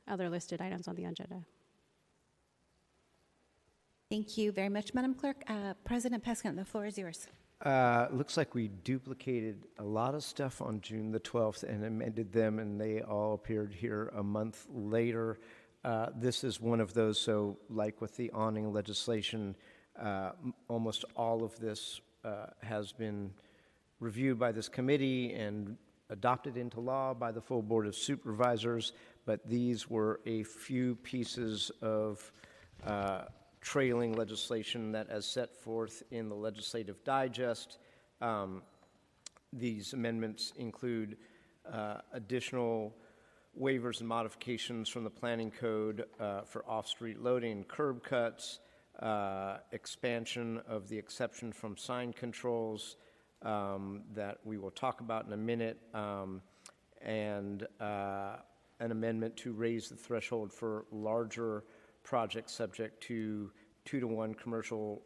S3: other listed items on the agenda.
S2: Thank you very much, Madam Clerk. President Peskin, the floor is yours.
S1: Looks like we duplicated a lot of stuff on June the 12th and amended them, and they all appeared here a month later. This is one of those, so like with the awning legislation, almost all of this has been reviewed by this committee and adopted into law by the full Board of Supervisors, but these were a few pieces of trailing legislation that, as set forth in the Legislative Digest, these amendments include additional waivers and modifications from the Planning Code for off-street loading and curb cuts, expansion of the exception from sign controls that we will talk about in a minute, and an amendment to raise the threshold for larger projects subject to 2-to-1 commercial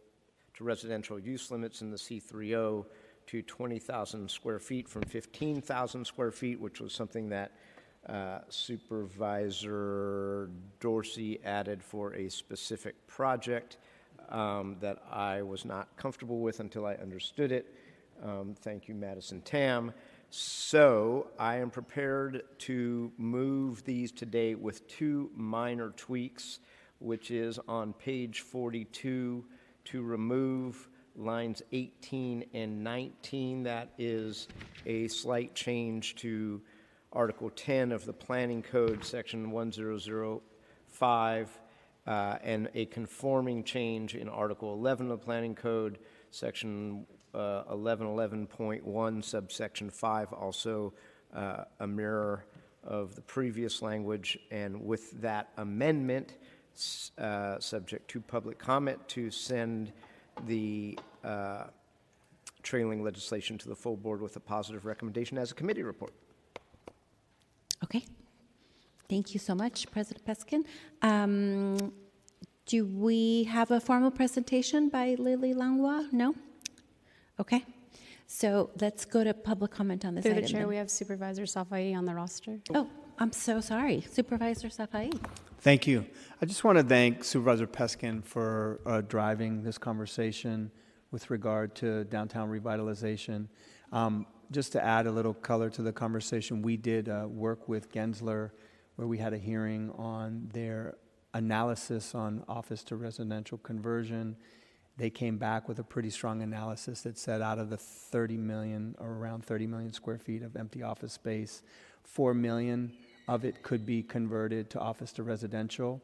S1: to residential use limits in the C3O to 20,000 square feet from 15,000 square feet, which was something that Supervisor Dorsey added for a specific project that I was not comfortable with until I understood it. Thank you, Madison Tam. So I am prepared to move these today with 2 minor tweaks, which is on page 42 to remove lines 18 and 19. That is a slight change to Article 10 of the Planning Code, Section 1005, and a conforming change in Article 11 of the Planning Code, Section 1111.1, subsection 5, also a mirror of the previous language. And with that amendment, subject to public comment, to send the trailing legislation to the full board with a positive recommendation as a committee report.
S2: Okay. Thank you so much, President Peskin. Do we have a formal presentation by Lily Langlois? No? Okay. So let's go to public comment on this
S3: Through
S2: item.
S3: the chair,
S2: then.
S3: we have Supervisor Safai on the roster.
S2: Oh, I'm so sorry. Supervisor Safai.
S16: Thank you. I just want to thank Supervisor Peskin for driving this conversation with regard to downtown revitalization. Just to add a little color to the conversation, we did work with Gensler, where we had a hearing on their analysis on office to residential conversion. They came back with a pretty strong analysis that said out of the 30 million or around 30 million square feet of empty office space, 4 million of it could be converted to office to residential,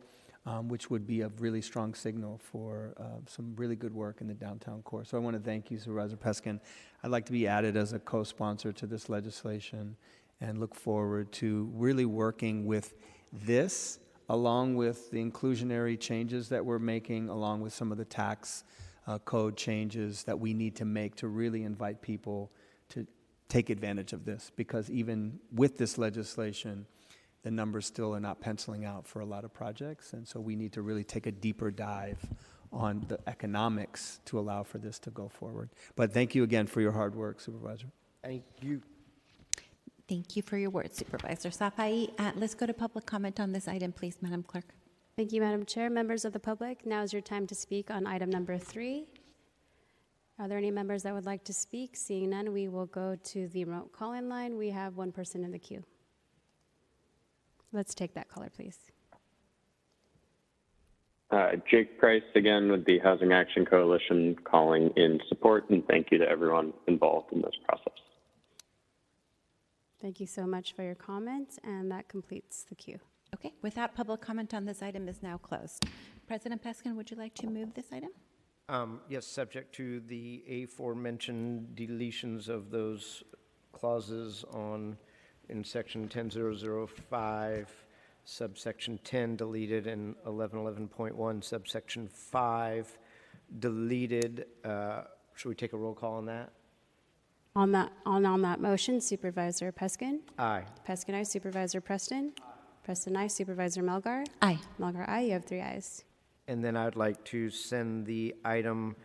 S16: which would be a really strong signal for some really good work in the downtown core. So I want to thank you, Supervisor Peskin. I'd like to be added as a co-sponsor to this legislation and look forward to really working with this along with the inclusionary changes that we're making, along with some of the tax code changes that we need to make to really invite people to take advantage of this. Because even with this legislation, the numbers still are not penciling out for a lot of projects. And so we need to really take a deeper dive on the economics to allow for this to go forward. But thank you again for your hard work, Supervisor.
S1: Thank you.
S2: Thank you for your words, Supervisor Safai. Let's go to public comment on this item, please, Madam Clerk.
S3: Thank you, Madam Chair. Members of the public, now is your time to speak on item number 3. Are there any members that would like to speak? Seeing none, we will go to the remote call-in line. We have one person in the queue. Let's take that caller, please.
S19: Jake Price again with the Housing Action Coalition, calling in support, and thank you to everyone involved in this process.
S3: Thank you so much for your comments, and that completes the queue.
S2: Okay, with that, public comment on this item is now closed. President Peskin, would you like to move this item?
S1: Yes, subject to the aforementioned deletions of those clauses in section 10005, subsection 10 deleted, and 1111.1, subsection 5 deleted. Should we take a roll call on that?
S3: On that motion, Supervisor Peskin?
S1: Aye.
S3: Peskin, aye. Supervisor Preston? Aye. Preston, aye. Supervisor Melgar?
S2: Aye.
S3: Melgar, aye. You have 3 ayes.
S1: And then I'd like to send the item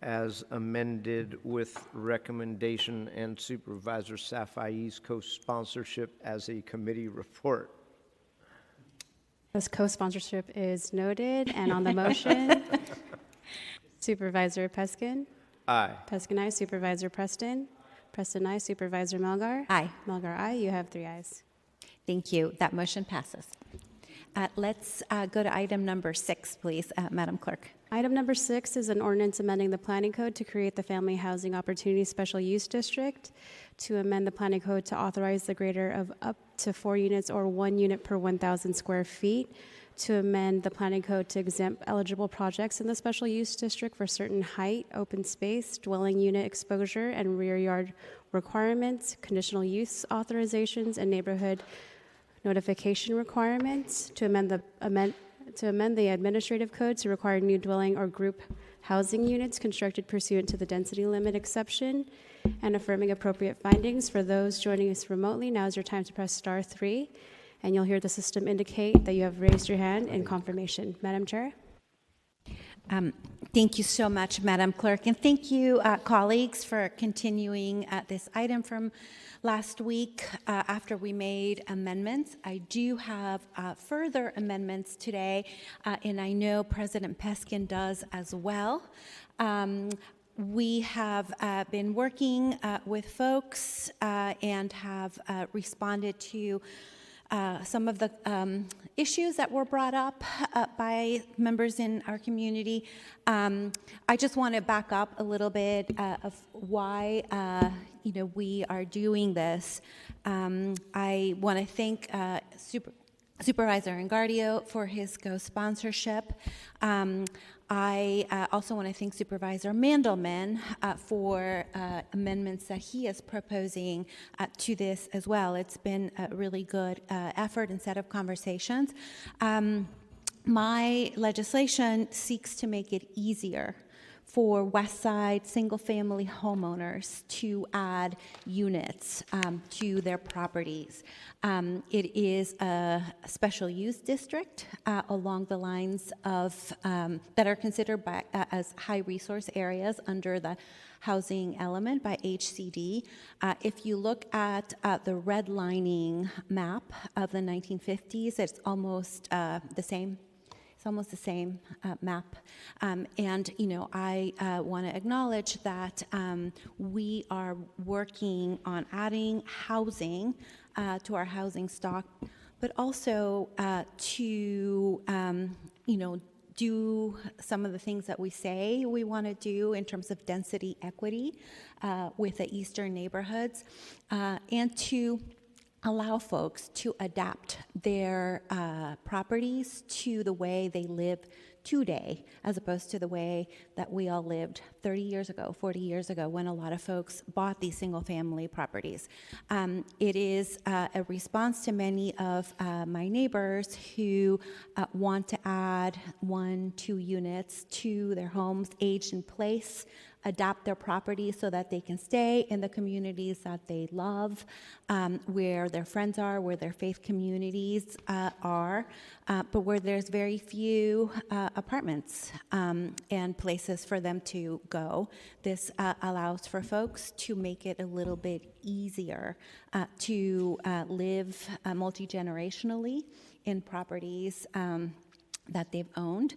S1: as amended with recommendation and Supervisor Safai's co-sponsorship as a committee report.
S3: This co-sponsorship is noted. And on the motion, Supervisor Peskin?
S1: Aye.
S3: Peskin, aye. Supervisor Preston? Preston, aye. Supervisor Melgar?
S2: Aye.
S3: Melgar, aye. You have 3 ayes.
S2: Thank you. That motion passes. Let's go to item number 6, please, Madam Clerk.
S3: Item number 6 is an ordinance amending the planning code to create the Family Housing Opportunity Special Use District, to amend the planning code to authorize the greater of up to 4 units or 1 unit per 1,000 square feet, to amend the planning code to exempt eligible projects in the special use district for certain height, open space, dwelling unit exposure, and rear yard requirements, conditional use authorizations, and neighborhood notification requirements, to amend the administrative code to require new dwelling or group housing units constructed pursuant to the density limit exception, and affirming appropriate findings. For those joining us remotely, now is your time to press star 3, and you'll hear the system indicate that you have raised your hand in confirmation. Madam Chair?
S2: Thank you so much, Madam Clerk, and thank you, colleagues, for continuing this item from last week after we made amendments. I do have further amendments today, and I know President Peskin does as well. We have been working with folks and have responded to some of the issues that were brought up by members in our community. I just want to back up a little bit of why we are doing this. I want to thank Supervisor Engardio for his co-sponsorship. I also want to thank Supervisor Mandelman for amendments that he is proposing to this as well. It's been a really good effort and set of conversations. My legislation seeks to make it easier for West Side single-family homeowners to add units to their properties. It is a special use district along the lines of that are considered as high resource areas under the housing element by HCD. If you look at the redlining map of the 1950s, it's almost the same It's almost the same map. And, you know, I want to acknowledge that we are working on adding housing to our housing stock, but also to, you know, do some of the things that we say we want to do in terms of density equity with the eastern neighborhoods, and to allow folks to adapt their properties to the way they live today, as opposed to the way that we all lived 30 years ago, 40 years ago, when a lot of folks bought these single-family properties. It is a response to many of my neighbors who want to add 1-2 units to their homes, aged in place, adapt their properties so that they can stay in the communities that they love, where their friends are, where their faith communities are, but where there's very few apartments and places for them to go. This allows for folks to make it a little bit easier to live multi-generationally in properties that they've owned.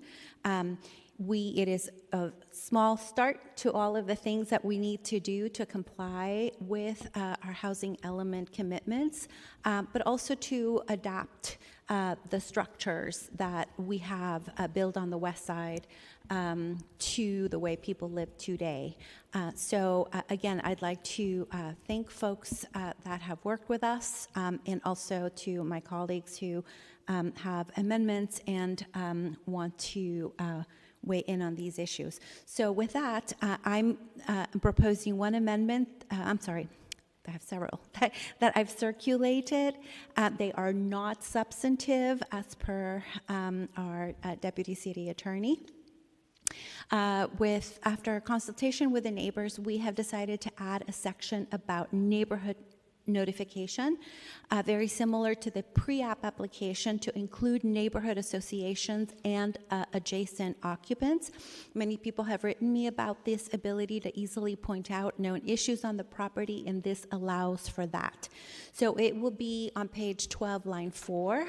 S2: It is a small start to all of the things that we need to do to comply with our housing element commitments, but also to adapt the structures that we have built on the west side to the way people live today. So again, I'd like to thank folks that have worked with us, and also to my colleagues who have amendments and want to weigh in on these issues. So with that, I'm proposing one amendment, I'm sorry, I have several, that I've circulated. They are not substantive as per our Deputy City Attorney. After consultation with the neighbors, we have decided to add a section about neighborhood notification, very similar to the pre-app application, to include neighborhood associations and adjacent occupants. Many people have written me about this ability to easily point out known issues on the property, and this allows for that. So it will be on page 12, line 4.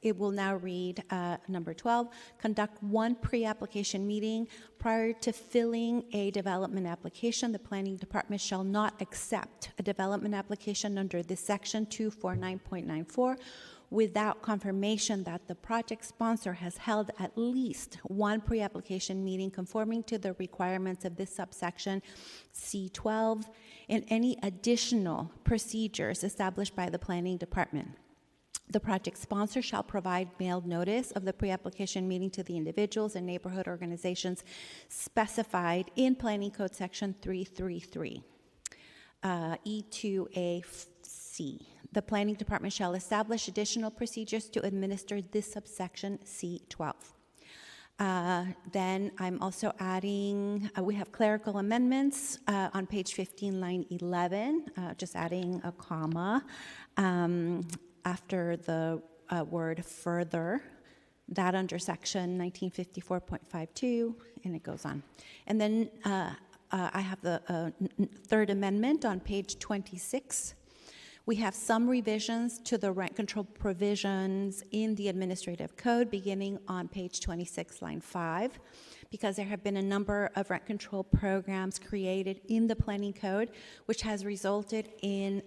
S2: It will now read, number 12, conduct one pre-application meeting. Prior to filling a development application, the planning department shall not accept a development application under this section 249.94 without confirmation that the project sponsor has held at least one pre-application meeting conforming to the requirements of this subsection C12 and any additional procedures established by the planning department. The project sponsor shall provide mailed notice of the pre-application meeting to the individuals and neighborhood organizations specified in Planning Code Section 333, E2AC. The planning department shall establish additional procedures to administer this subsection C12. Then I'm also adding, we have clerical amendments on page 15, line 11, just adding a comma after the word further, that under section 1954.52, and it goes on. And then I have the third amendment on page 26. We have some revisions to the rent control provisions in the administrative code beginning on page 26, line 5, because there have been a number of rent control programs created in the planning code, which has resulted in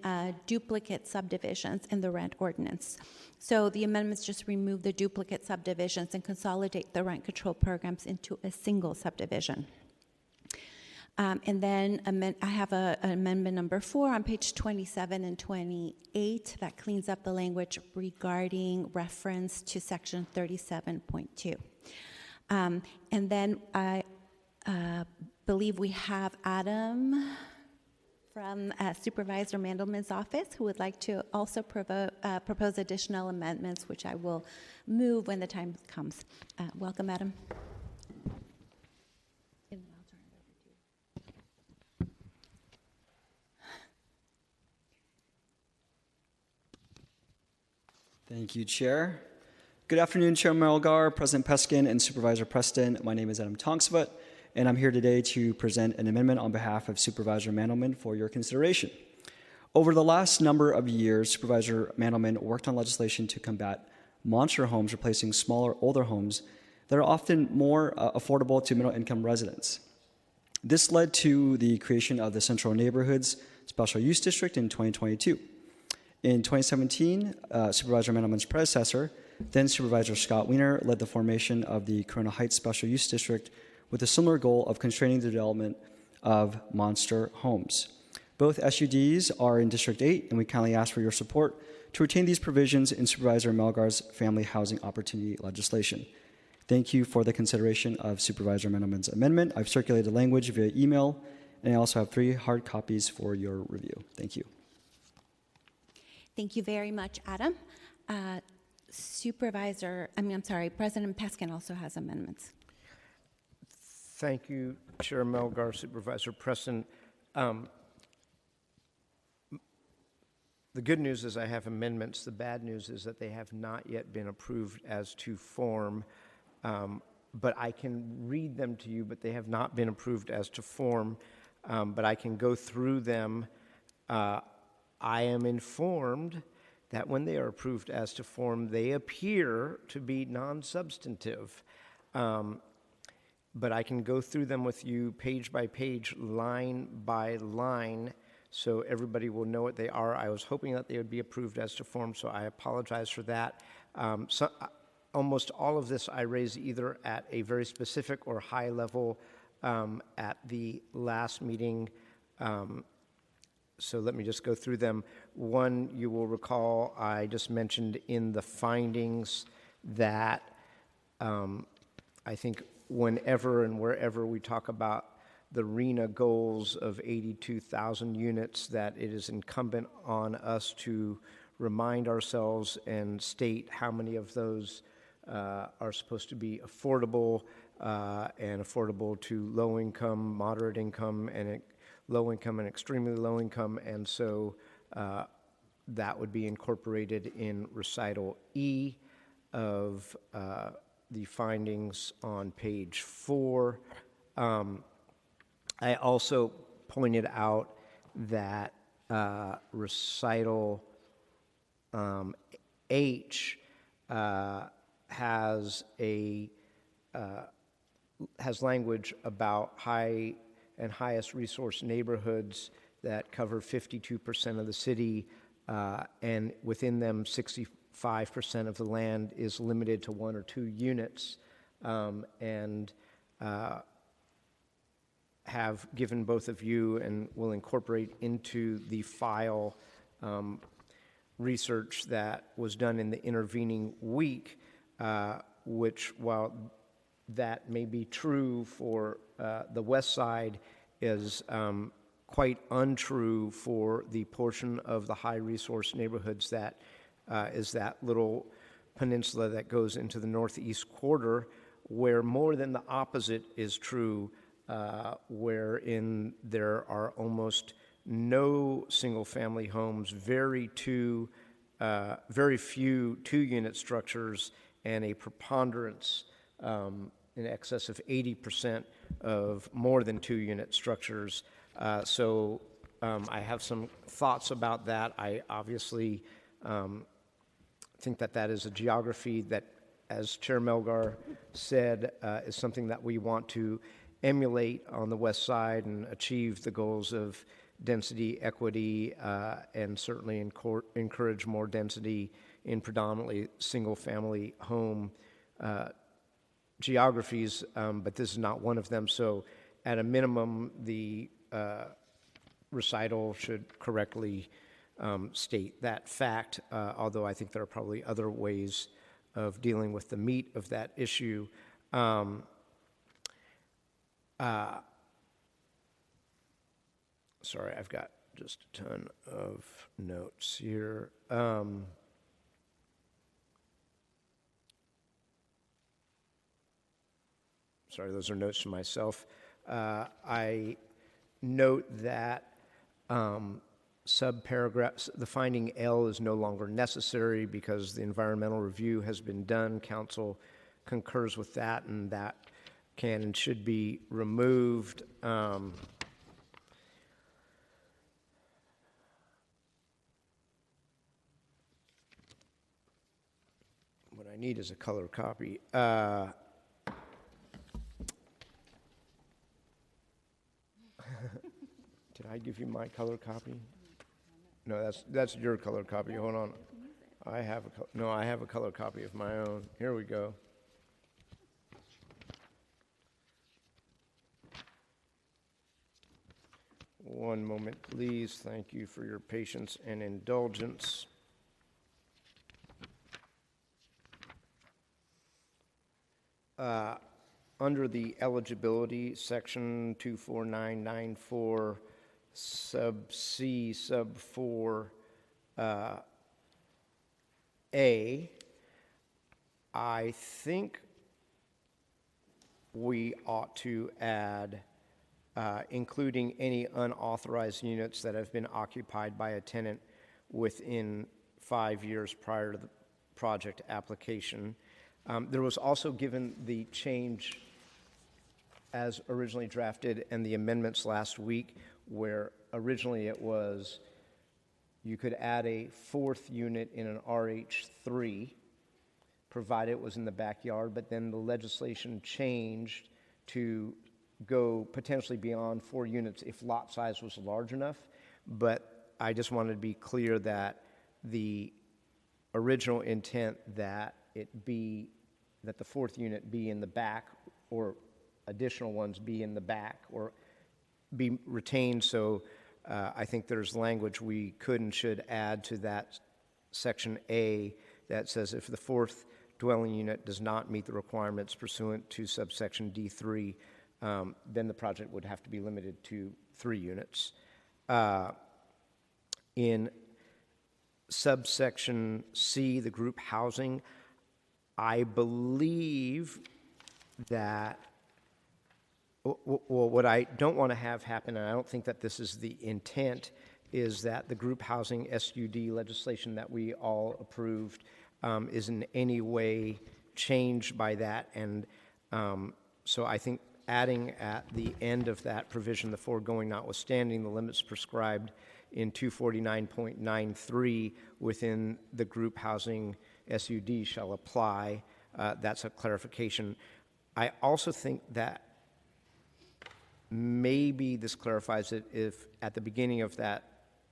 S2: duplicate subdivisions in the rent ordinance. So the amendments just remove the duplicate subdivisions and consolidate the rent control programs into a single subdivision. And then I have an amendment number 4 on page 27 and 28 that cleans up the language regarding reference to section 37.2. And then I believe we have Adam from Supervisor Mandelman's office who would like to also propose additional amendments, which I will move when the time comes. Welcome, Adam.
S20: Thank you, Chair. Good afternoon, Chair Melgar, President Peskin, and Supervisor Preston. My name is Adam Tonksvat, and I'm here today to present an amendment on behalf of Supervisor Mandelman for your consideration. Over the last number of years, Supervisor Mandelman worked on legislation to combat monster homes replacing smaller, older homes that are often more affordable to middle-income residents. This led to the creation of the Central Neighborhoods Special Use District in 2022. In 2017, Supervisor Mandelman's predecessor, then Supervisor Scott Wiener, led the formation of the Corona Heights Special Use District with a similar goal of constraining the development of monster homes. Both SUDs are in District 8, and we kindly ask for your support to retain these provisions in Supervisor Melgar's family housing opportunity legislation. Thank you for the consideration of Supervisor Mandelman's amendment. I've circulated language via email, and I also have 3 hard copies for your review. Thank you.
S2: Thank you very much, Adam. President Peskin also has amendments.
S1: Thank you, Chair Melgar, Supervisor Preston. The good news is I have amendments. The bad news is that they have not yet been approved as to form, but I can read them to you, but they have not been approved as to form, but I can go through them. I am informed that when they are approved as to form, they appear to be non-substantive. But I can go through them with you page by page, line by line, so everybody will know what they are. I was hoping that they would be approved as to form, so I apologize for that. Almost all of this I raise either at a very specific or high level at the last meeting. So let me just go through them. One, you will recall I just mentioned in the findings that I think whenever and wherever we talk about the RENA goals of 82,000 units, that it is incumbent on us to remind ourselves and state how many of those are supposed to be affordable and affordable to low income, moderate income, and low income and extremely low income. And so that would be incorporated in recital E of the findings on page 4. I also pointed out that recital H has language about high and highest resource neighborhoods that cover 52% of the city, and within them 65% of the land is limited to 1 or 2 units, and have given both of you and will incorporate into the file research that was done in the intervening week, which, while that may be true for the west side, is quite untrue for the portion of the high resource neighborhoods that is that little peninsula that goes into the northeast quarter, where more than the opposite is true, wherein there are almost no single-family homes, very few 2-unit structures, and a preponderance in excess of 80% of more than 2-unit structures. So I have some thoughts about that. I obviously think that that is a geography that, as Chair Melgar said, is something that we want to emulate on the west side and achieve the goals of density, equity, and certainly encourage more density in predominantly single-family home geographies, but this is not one of them. So at a minimum, the recital should correctly state that fact, although I think there are probably other ways of dealing with the meat of that issue. Sorry, I've got just a ton of notes here. Sorry, those are notes to myself. I note that subparagraphs, the finding L is no longer necessary because the environmental review has been done. Council concurs with that, and that can and should be removed. What I need is a color copy. I give you my color copy? No, that's your color copy. Hold on. I have a color copy of my own. Here we go. One moment, please. Thank you for your patience and indulgence. Under the eligibility, section 24994, sub C, sub 4, A, I think we ought to add including any unauthorized units that have been occupied by a tenant within 5 years prior to the project application. There was also, given the change as originally drafted and the amendments last week, where originally it was you could add a fourth unit in an RH3, provided it was in the backyard, but then the legislation changed to go potentially beyond 4 units if lot size was large enough. But I just wanted to be clear that the original intent that the fourth unit be in the back, or additional ones be in the back, or be retained. So I think there's language we could and should add to that section A that says if the fourth dwelling unit does not meet the requirements pursuant to subsection D3, then the project would have to be limited to 3 units. In subsection C, the group housing, I believe that, well, what I don't want to have happen, and I don't think that this is the intent, is that the group housing SUD legislation that we all approved is in any way changed by that. And so I think adding at the end of that provision, the foregoing notwithstanding, the limits prescribed in 249.93 within the group housing SUD shall apply. That's a clarification. I also think that maybe this clarifies it if at the beginning of that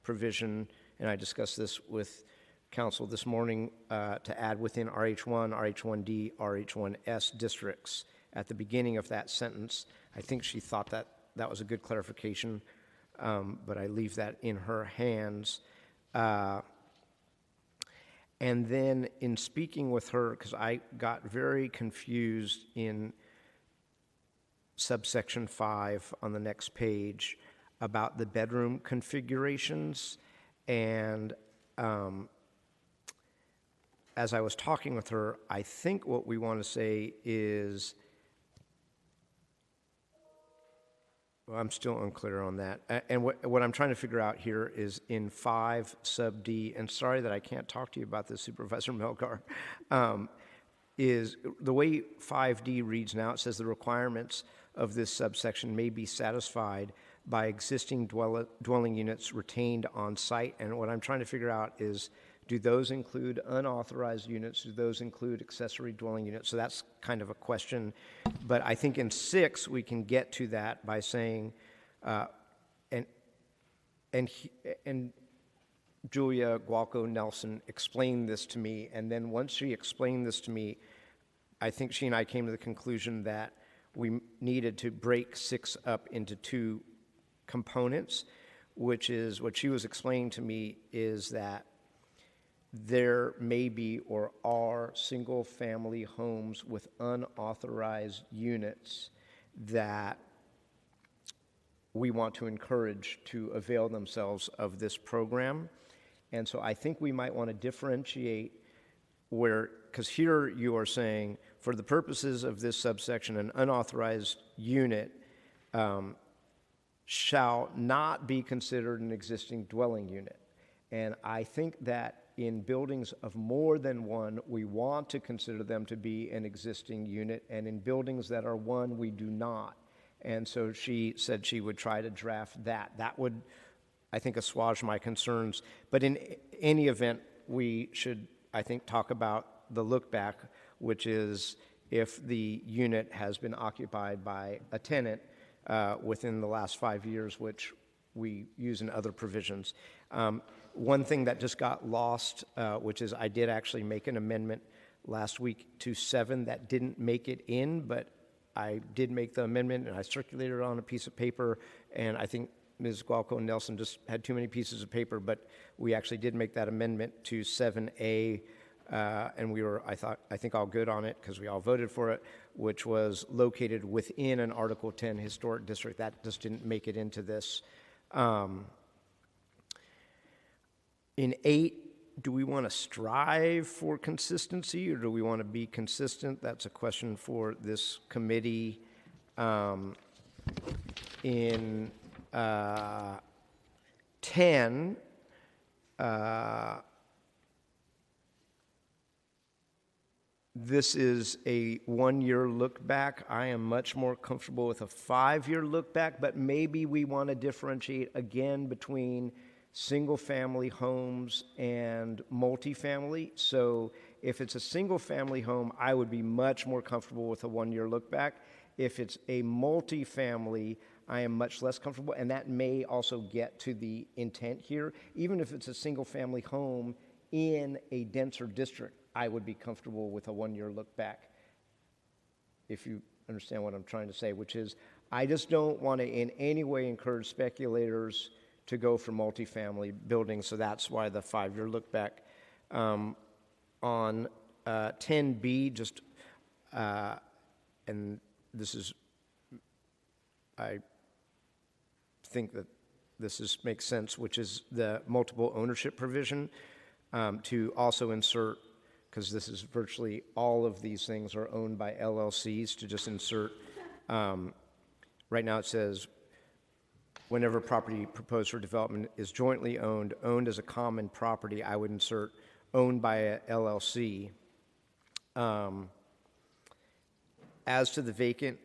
S1: provision, and I discussed this with council this morning, to add within RH1, RH1D, RH1S districts at the beginning of that sentence. I think she thought that that was a good clarification, but I leave that in her hands. And then in speaking with her, because I got very confused in subsection 5 on the next page about the bedroom configurations, and as I was talking with her, I think what we want to say is, well, I'm still unclear on that. And what I'm trying to figure out here is in 5 sub D, and sorry that I can't talk to you about this, Supervisor Melgar, is the way 5D reads now, it says the requirements of this subsection may be satisfied by existing dwelling units retained on site. And what I'm trying to figure out is, do those include unauthorized units? Do those include accessory dwelling units? So that's kind of a question. But I think in 6, we can get to that by saying, and Julia Gualco Nelson explained this to me, and then once she explained this to me, I think she and I came to the conclusion that we needed to break 6 up into 2 components, which is what she was explaining to me is that there may be or are single-family homes with unauthorized units that we want to encourage to avail themselves of this program. And so I think we might want to differentiate where, because here you are saying, for the purposes of this subsection, an unauthorized unit shall not be considered an existing dwelling unit. And I think that in buildings of more than one, we want to consider them to be an existing unit, and in buildings that are one, we do not. And so she said she would try to draft that. That would, I think, assuage my concerns. But in any event, we should, I think, talk about the look back, which is if the unit has been occupied by a tenant within the last 5 years, which we use in other provisions. One thing that just got lost, which is I did actually make an amendment last week to 7 that didn't make it in, but I did make the amendment and I circulated it on a piece of paper, and I think Ms. Gualco Nelson just had too many pieces of paper, but we actually did make that amendment to 7A, and we were, I think, all good on it because we all voted for it, which was located within an Article 10 historic district. That just didn't make it into this. In 8, do we want to strive for consistency or do we want to be consistent? That's a question for this committee. In 10, this is a 1-year look back. I am much more comfortable with a 5-year look back, but maybe we want to differentiate again between single-family homes and multifamily. So if it's a single-family home, I would be much more comfortable with a 1-year look back. If it's a multifamily, I am much less comfortable, and that may also get to the intent here. Even if it's a single-family home in a denser district, I would be comfortable with a 1-year look back, if you understand what I'm trying to say, which is I just don't want to in any way encourage speculators to go for multifamily buildings, so that's why the 5-year look back. On 10B, just, and this is, I think that this makes sense, which is the multiple ownership provision, to also insert, because this is virtually all of these things are owned by LLCs, to just insert, right now it says, whenever property proposed for development is jointly owned as a common property, I would insert owned by a LLC. As to the vacant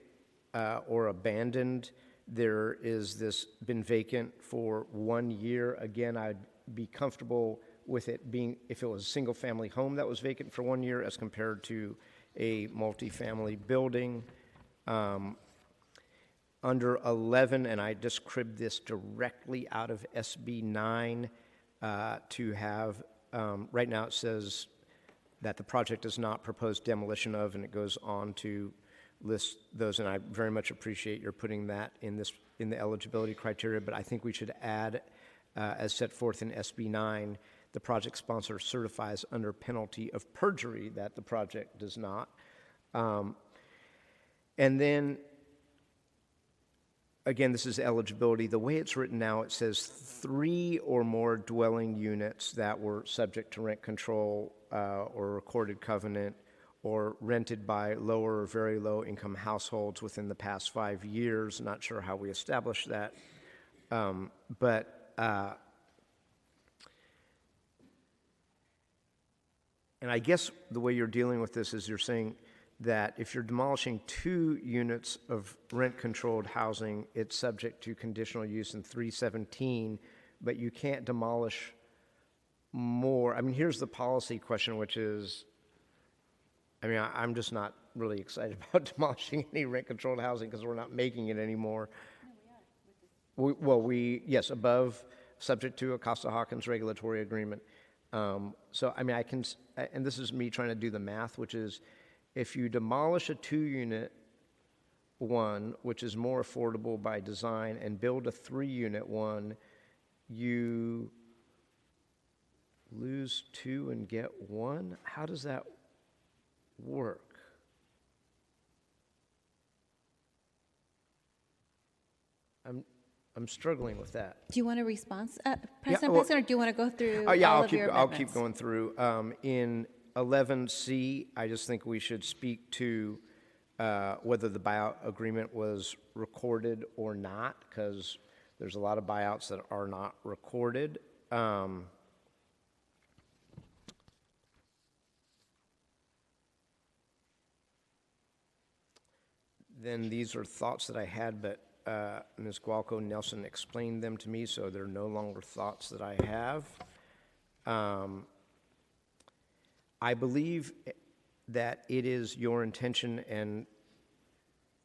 S1: or abandoned, there is this been vacant for 1 year. Again, I'd be comfortable with it being, if it was a single-family home that was vacant for 1 year as compared to a multifamily building. Under 11, and I just cribbed this directly out of SB 9, to have, right now it says that the project does not propose demolition of, and it goes on to list those, and I very much appreciate your putting that in the eligibility criteria, but I think we should add, as set forth in SB 9, the project sponsor certifies under penalty of perjury that the project does not. And then, again, this is eligibility. The way it's written now, it says 3 or more dwelling units that were subject to rent control or recorded covenant or rented by lower or very low income households within the past 5 years. Not sure how we establish that. And I guess the way you're dealing with this is you're saying that if you're demolishing 2 units of rent-controlled housing, it's subject to conditional use in 317, but you can't demolish more. I mean, here's the policy question, which is, I mean, I'm just not really excited about demolishing any rent-controlled housing because we're not making it anymore. Yes, above, subject to a Costa-Hawkins regulatory agreement. So, I mean, and this is me trying to do the math, which is, if you demolish a 2-unit one, which is more affordable by design, and build a 3-unit one, you lose 2 and get 1? How does that work? I'm struggling with that.
S2: Do you want a response, President Peskin, or do you want to go through
S1: I'll keep going through. In 11C, I just think we should speak to whether the buyout agreement was recorded or not, because there's a lot of buyouts that are not recorded. Then these are thoughts that I had, but Ms. Gualco Nelson explained them to me, so they're no longer thoughts that I have. I believe that it is your intention, and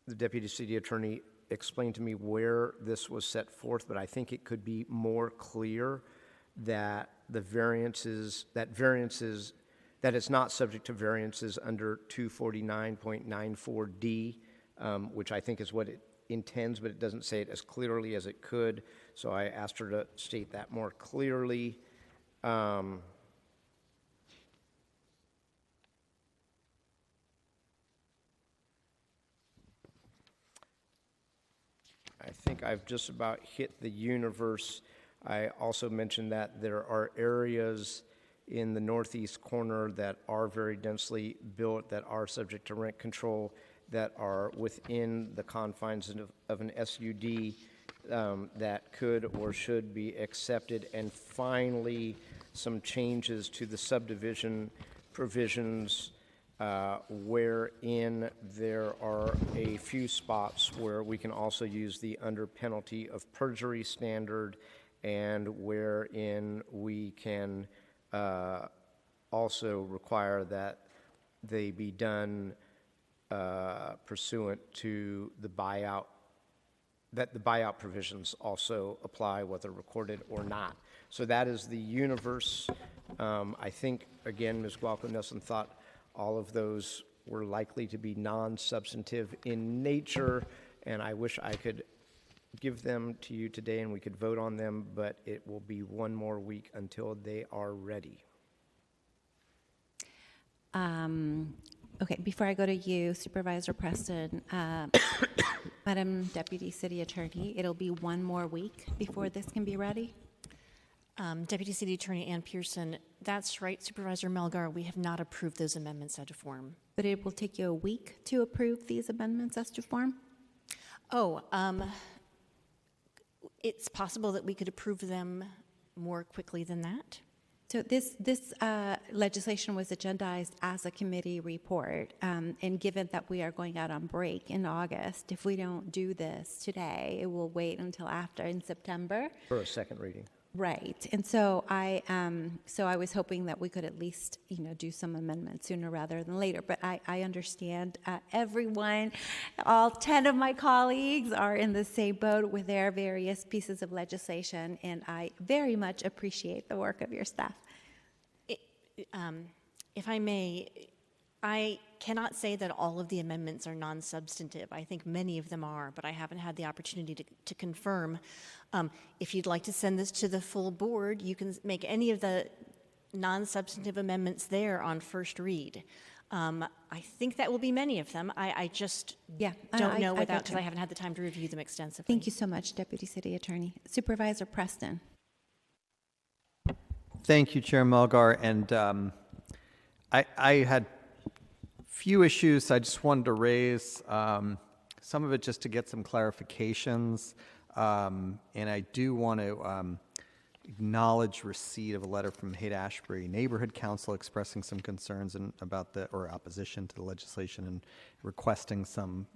S1: the Deputy City Attorney explain to me where this was set forth, but I think it could be more clear that that it's not subject to variances under 249.94D, which I think is what it intends, but it doesn't say it as clearly as it could. So I asked her to state that more clearly. I think I've just about hit the universe. I also mentioned that there are areas in the northeast corner that are very densely built, that are subject to rent control, that are within the confines of an SUD that could or should be accepted. And finally, some changes to the subdivision provisions wherein there are a few spots where we can also use the under penalty of perjury standard, and wherein we can also require that they be done pursuant to the buyout, that the buyout provisions also apply whether recorded or not. So that is the universe. I think, again, Ms. Gualco-Nelson thought all of those were likely to be non-substantive in nature, and I wish I could give them to you today and we could vote on them, but it will be one more week until they are ready.
S2: Okay, before I go to you, Supervisor Preston, Madam Deputy City Attorney, it'll be one more week before this can be ready?
S21: Deputy City Attorney Ann Pearson, that's right, Supervisor Melgar, we have not approved those amendments as to form.
S2: But it will take you a week to approve these amendments as to form?
S21: Oh, it's possible that we could approve them more quickly than that.
S2: So this legislation was agendized as a committee report, and given that we are going out on break in August, if we don't do this today, it will wait until after in September.
S1: For a second reading.
S2: Right, and so I was hoping that we could at least, do some amendments sooner rather than later. But I understand everyone, all 10 of my colleagues are in the same boat with their various pieces of legislation, and I very much appreciate the work of your staff.
S21: If I may, I cannot say that all of the amendments are non-substantive. I think many of them are, but I haven't had the opportunity to confirm. If you'd like to send this to the full board, you can make any of the non-substantive amendments there on first read. I think that will be many of them. I just don't know without, because I haven't had the time to review them extensively.
S2: Thank you so much, Deputy City Attorney. Supervisor Preston.
S4: Thank you, Chair Melgar. And I had few issues I just wanted to raise, some of it just to get some clarifications, and I do want to acknowledge receipt of a letter from Haight-Ashbury Neighborhood Council expressing some concerns about or opposition to the legislation and requesting some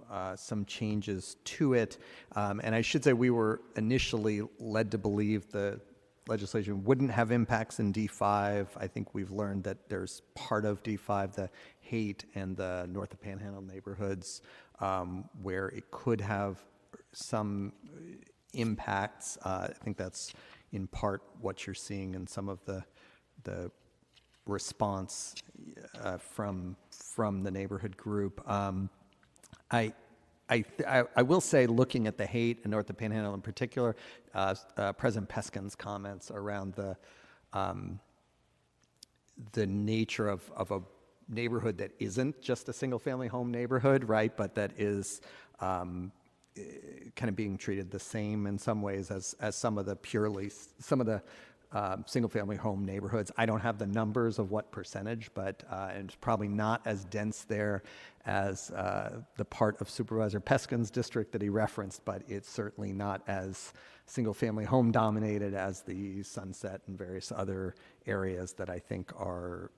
S4: changes to it. And I should say we were initially led to believe the legislation wouldn't have impacts in D5. I think we've learned that there's part of D5, the Haight and the North of Panhandle neighborhoods, where it could have some impacts. I think that's in part what you're seeing in some of the response from the neighborhood group. I will say, looking at the Haight and North of Panhandle in particular, President Peskin's comments around the nature of a neighborhood that isn't just a single-family home neighborhood, right, but that is kind of being treated the same in some ways as some of the single-family home neighborhoods. I don't have the numbers of what percentage, but it's probably not as dense there as the part of Supervisor Peskin's district that he referenced, but it's certainly not as single-family home dominated as the Sunset and various other areas that I think are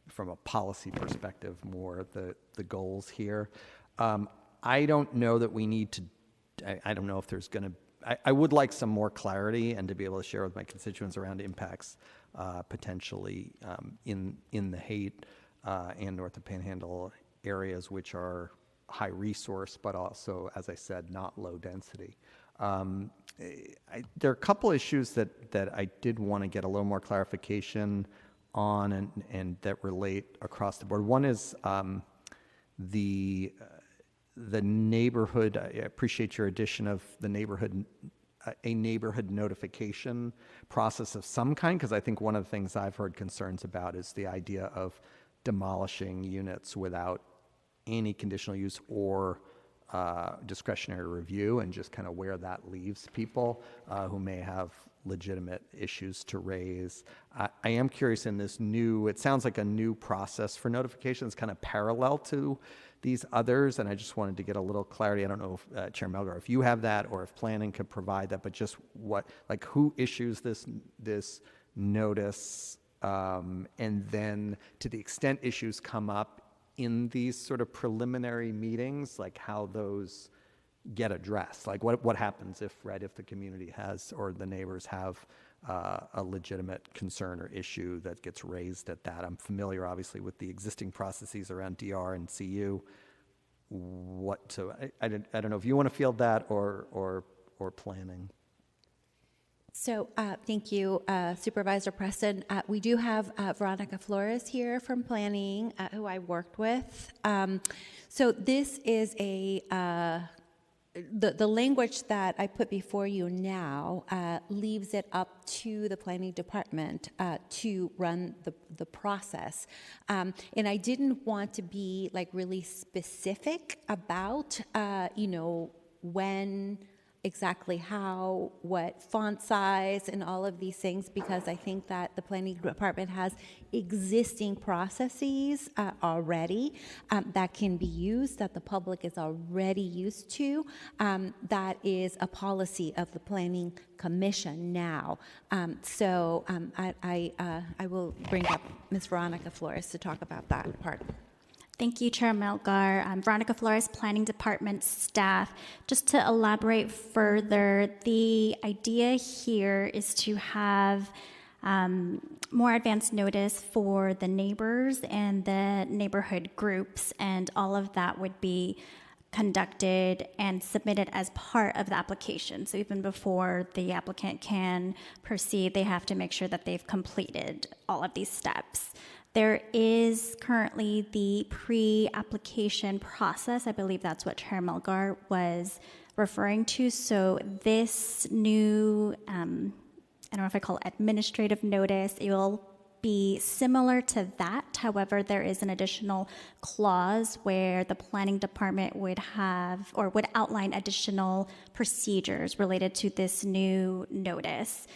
S4: from a policy perspective, more the goals here. I don't know that we need to, I don't know if there's going to, I would like some more clarity and to be able to share with my constituents around impacts potentially in the Haight and North of Panhandle areas, which are high resource, but also, as I said, not low density. There are a couple issues that I did want to get a little more clarification on and that relate across the board. One is the neighborhood. I appreciate your addition of the neighborhood, a neighborhood notification process of some kind, because I think one of the things I've heard concerns about is the idea of demolishing units without any conditional use or discretionary review, and just kind of where that leaves people who may have legitimate issues to raise. I am curious, in this new, it sounds like a new process for notifications, kind of parallel to these others, and I just wanted to get a little clarity. I don't know if Chair Melgar, if you have that, or if planning could provide that, but just what, like, who issues this notice, and then to the extent issues come up in these sort of preliminary meetings, like how those get addressed, like what happens if the community has, or the neighbors have a legitimate concern or issue that gets raised at that. I'm familiar, obviously, with the existing processes around DR and CU. I don't know if you want to field that or planning.
S2: So thank you, Supervisor Preston. We do have Veronica Flores here from Planning, who I worked with. So this is the language that I put before you now leaves it up to the Planning Department to run the process. And I didn't want to be like really specific about, when, exactly how, what font size, and all of these things, because I think that the Planning Department has existing processes already that can be used, that the public is already used to. That is a policy of the Planning Commission now. So I will bring up Ms. Veronica Flores to talk about that part.
S5: Thank you, Chair Melgar. I'm Veronica Flores, Planning Department staff. Just to elaborate further, the idea here is to have more advance notice for the neighbors and the neighborhood groups, and all of that would be conducted and submitted as part of the application. So even before the applicant can proceed, they have to make sure that they've completed all of these steps. There is currently the pre-application process. I believe that's what Chair Melgar was referring to. So this new, I don't know if I call it administrative notice, it will be similar to that. However, there is an additional clause where the Planning Department would have, or would outline additional procedures related to this new notice.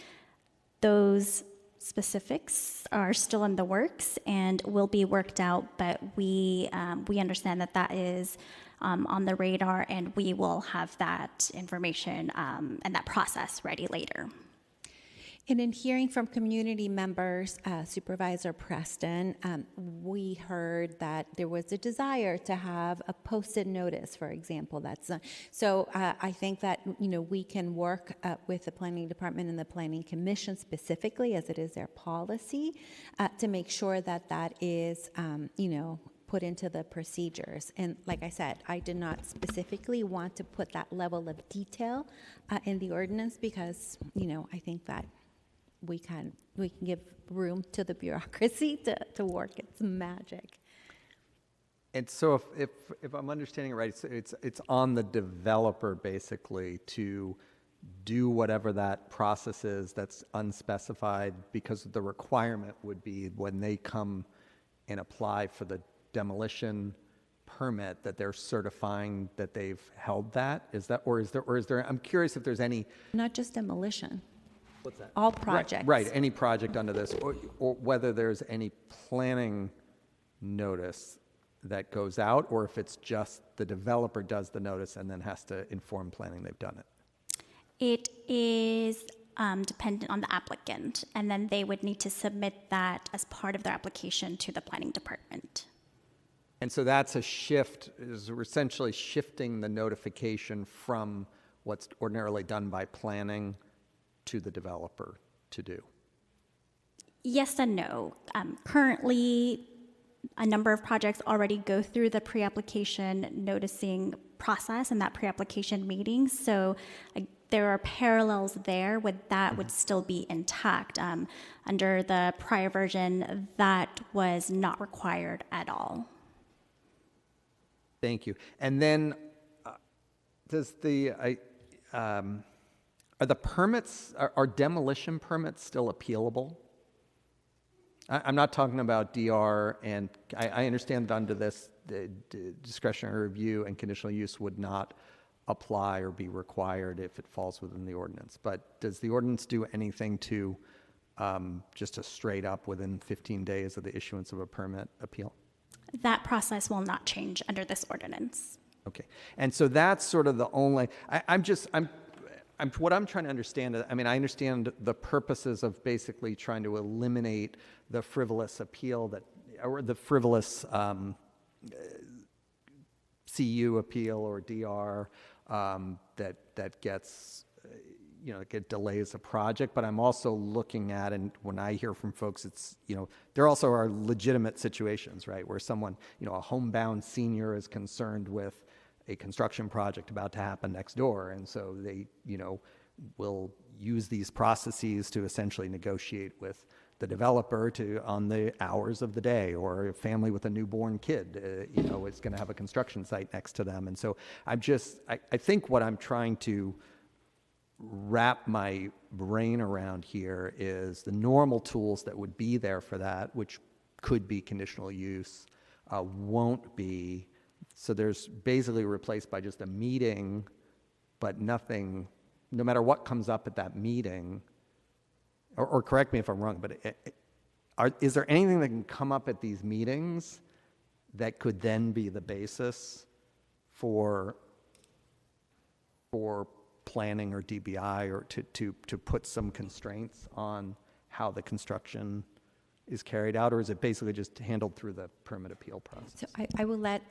S5: Those specifics are still in the works and will be worked out, but we understand that that is on the radar, and we will have that information and that process ready later.
S2: And in hearing from community members, Supervisor Preston, we heard that there was a desire to have a posted notice, for example. So I think that we can work with the Planning Department and the Planning Commission specifically, as it is their policy, to make sure that that is put into the procedures. And like I said, I did not specifically want to put that level of detail in the ordinance because I think that we can give room to the bureaucracy to work its magic.
S4: And so if I'm understanding it right, it's on the developer basically to do whatever that process is that's unspecified, because the requirement would be when they come and apply for the demolition permit that they're certifying that they've held that. Is there I'm curious if there's any,
S2: not just demolition.
S4: What's that?
S2: All projects.
S4: Right, any project under this, or whether there's any planning notice that goes out, or if it's just the developer does the notice and then has to inform planning they've done it.
S5: It is dependent on the applicant, and then they would need to submit that as part of their application to the Planning Department.
S4: And so that's a shift, is we're essentially shifting the notification from what's ordinarily done by planning to the developer to do.
S5: Yes and no. Currently, a number of projects already go through the pre-application noticing process and that pre-application meeting. So there are parallels there with that would still be intact. Under the prior version, that was not required at all.
S4: Thank you. And then are the permits, are demolition permits still appealable? I'm not talking about DR, and I understand that under this, the discretionary review and conditional use would not apply or be required if it falls within the ordinance. But does the ordinance do anything to just a straight up within 15 days of the issuance of a permit appeal?
S5: That process will not change under this ordinance.
S4: Okay. And so that's sort of the only, what I'm trying to understand, I mean, I understand the purposes of basically trying to eliminate the frivolous appeal or the frivolous CU appeal or DR that gets, it delays a project. But I'm also looking at, and when I hear from folks, it's, there also are legitimate situations, right, where someone, a homebound senior is concerned with a construction project about to happen next door. And so they, will use these processes to essentially negotiate with the developer on the hours of the day, or a family with a newborn kid, is going to have a construction site next to them. And so I think what I'm trying to wrap my brain around here is the normal tools that would be there for that, which could be conditional use, won't be. So there's basically replaced by just a meeting, but nothing, no matter what comes up at that meeting, or correct me if I'm wrong, but is there anything that can come up at these meetings that could then be the basis for planning or DBI, or to put some constraints on how the construction is carried out, or is it basically just handled through the permit appeal process?
S2: So I will let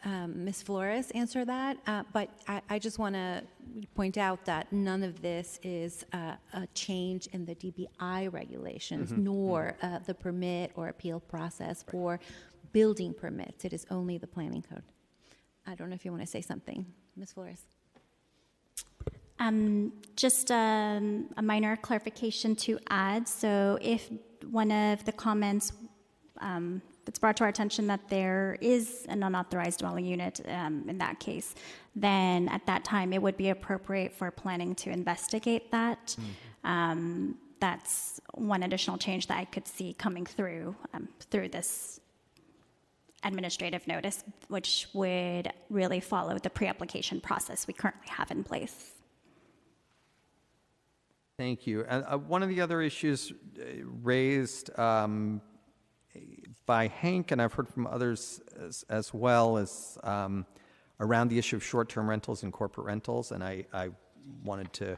S2: Ms. Flores answer that, but I just want to point out that none of this is a change in the DBI regulations, nor the permit or appeal process for building permits. It is only the planning code. I don't know if you want to say something, Ms. Flores.
S5: Just a minor clarification to add. So if one of the comments that's brought to our attention that there is an unauthorized dwelling unit in that case, then at that time it would be appropriate for planning to investigate that. That's one additional change that I could see coming through this administrative notice, which would really follow the pre-application process we currently have in place.
S4: Thank you. One of the other issues raised by Hank, and I've heard from others as well, is around the issue of short-term rentals and corporate rentals, and I wanted to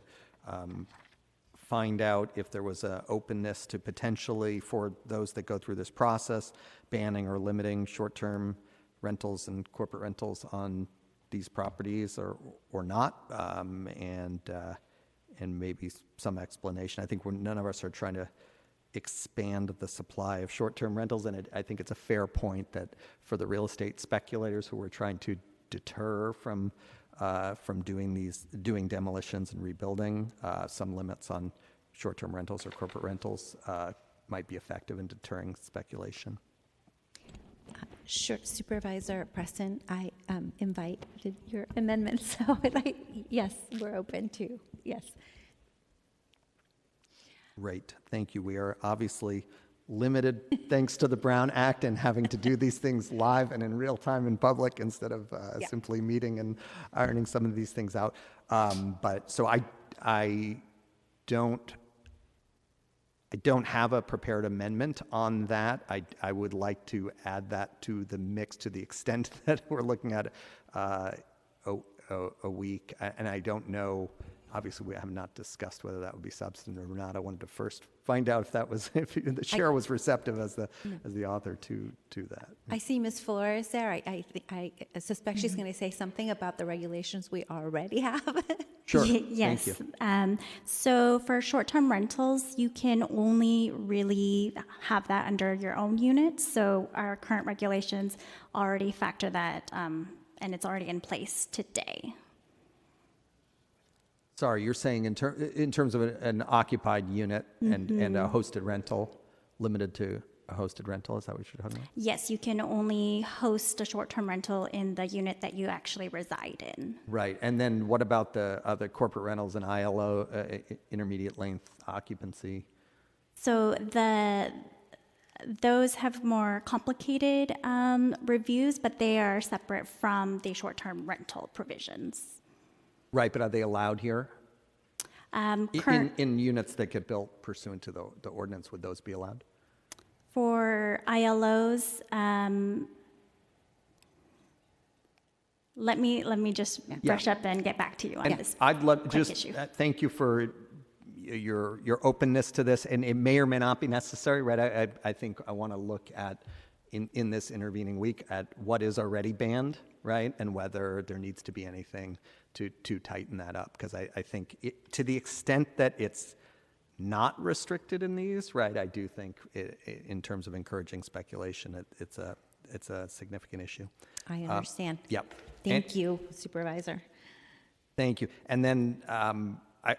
S4: find out if there was an openness to potentially, for those that go through this process, banning or limiting short-term rentals and corporate rentals on these properties or not, and maybe some explanation. I think none of us are trying to expand the supply of short-term rentals, and I think it's a fair point that for the real estate speculators who are trying to deter from doing demolitions and rebuilding, some limits on short-term rentals or corporate rentals might be effective in deterring speculation.
S2: Sure, Supervisor Preston, I invited your amendment, so yes, we're open to, yes.
S4: Great, thank you. We are obviously limited thanks to the Brown Act and having to do these things live and in real time in public instead of simply meeting and ironing some of these things out. But so I don't have a prepared amendment on that. I would like to add that to the mix to the extent that we're looking at a week. And I don't know obviously we have not discussed whether that would be substantive or not. I wanted to first find out if that was, if the chair was receptive as the author to that.
S2: I see Ms. Flores there. I suspect she's going to say something about the regulations we already have.
S4: Sure.
S5: Yes.
S4: Thank you.
S5: So for short-term rentals, you can only really have that under your own unit. So our current regulations already factor that, and it's already in place today.
S4: Sorry, you're saying in terms of an occupied unit and a hosted rental, limited to a hosted rental, is that what you're talking about?
S5: Yes, you can only host a short-term rental in the unit that you actually reside in.
S4: Right, and then what about the other corporate rentals and ILO, intermediate length occupancy?
S5: So those have more complicated reviews, but they are separate from the short-term rental provisions.
S4: Right, but are they allowed here? In units that get built pursuant to the ordinance, would those be allowed?
S5: For ILOs, let me just brush up and get back to you on this.
S4: I'd love just
S5: issue.
S4: Thank you for your openness to this, and it may or may not be necessary, right? I think I want to look at in this intervening week at what is already banned, right, and whether there needs to be anything to tighten that up, because I think to the extent that it's not restricted in these, right, I do think in terms of encouraging speculation, it's a significant issue.
S2: I understand.
S4: Yep.
S2: Thank you, Supervisor.
S4: Thank you. And then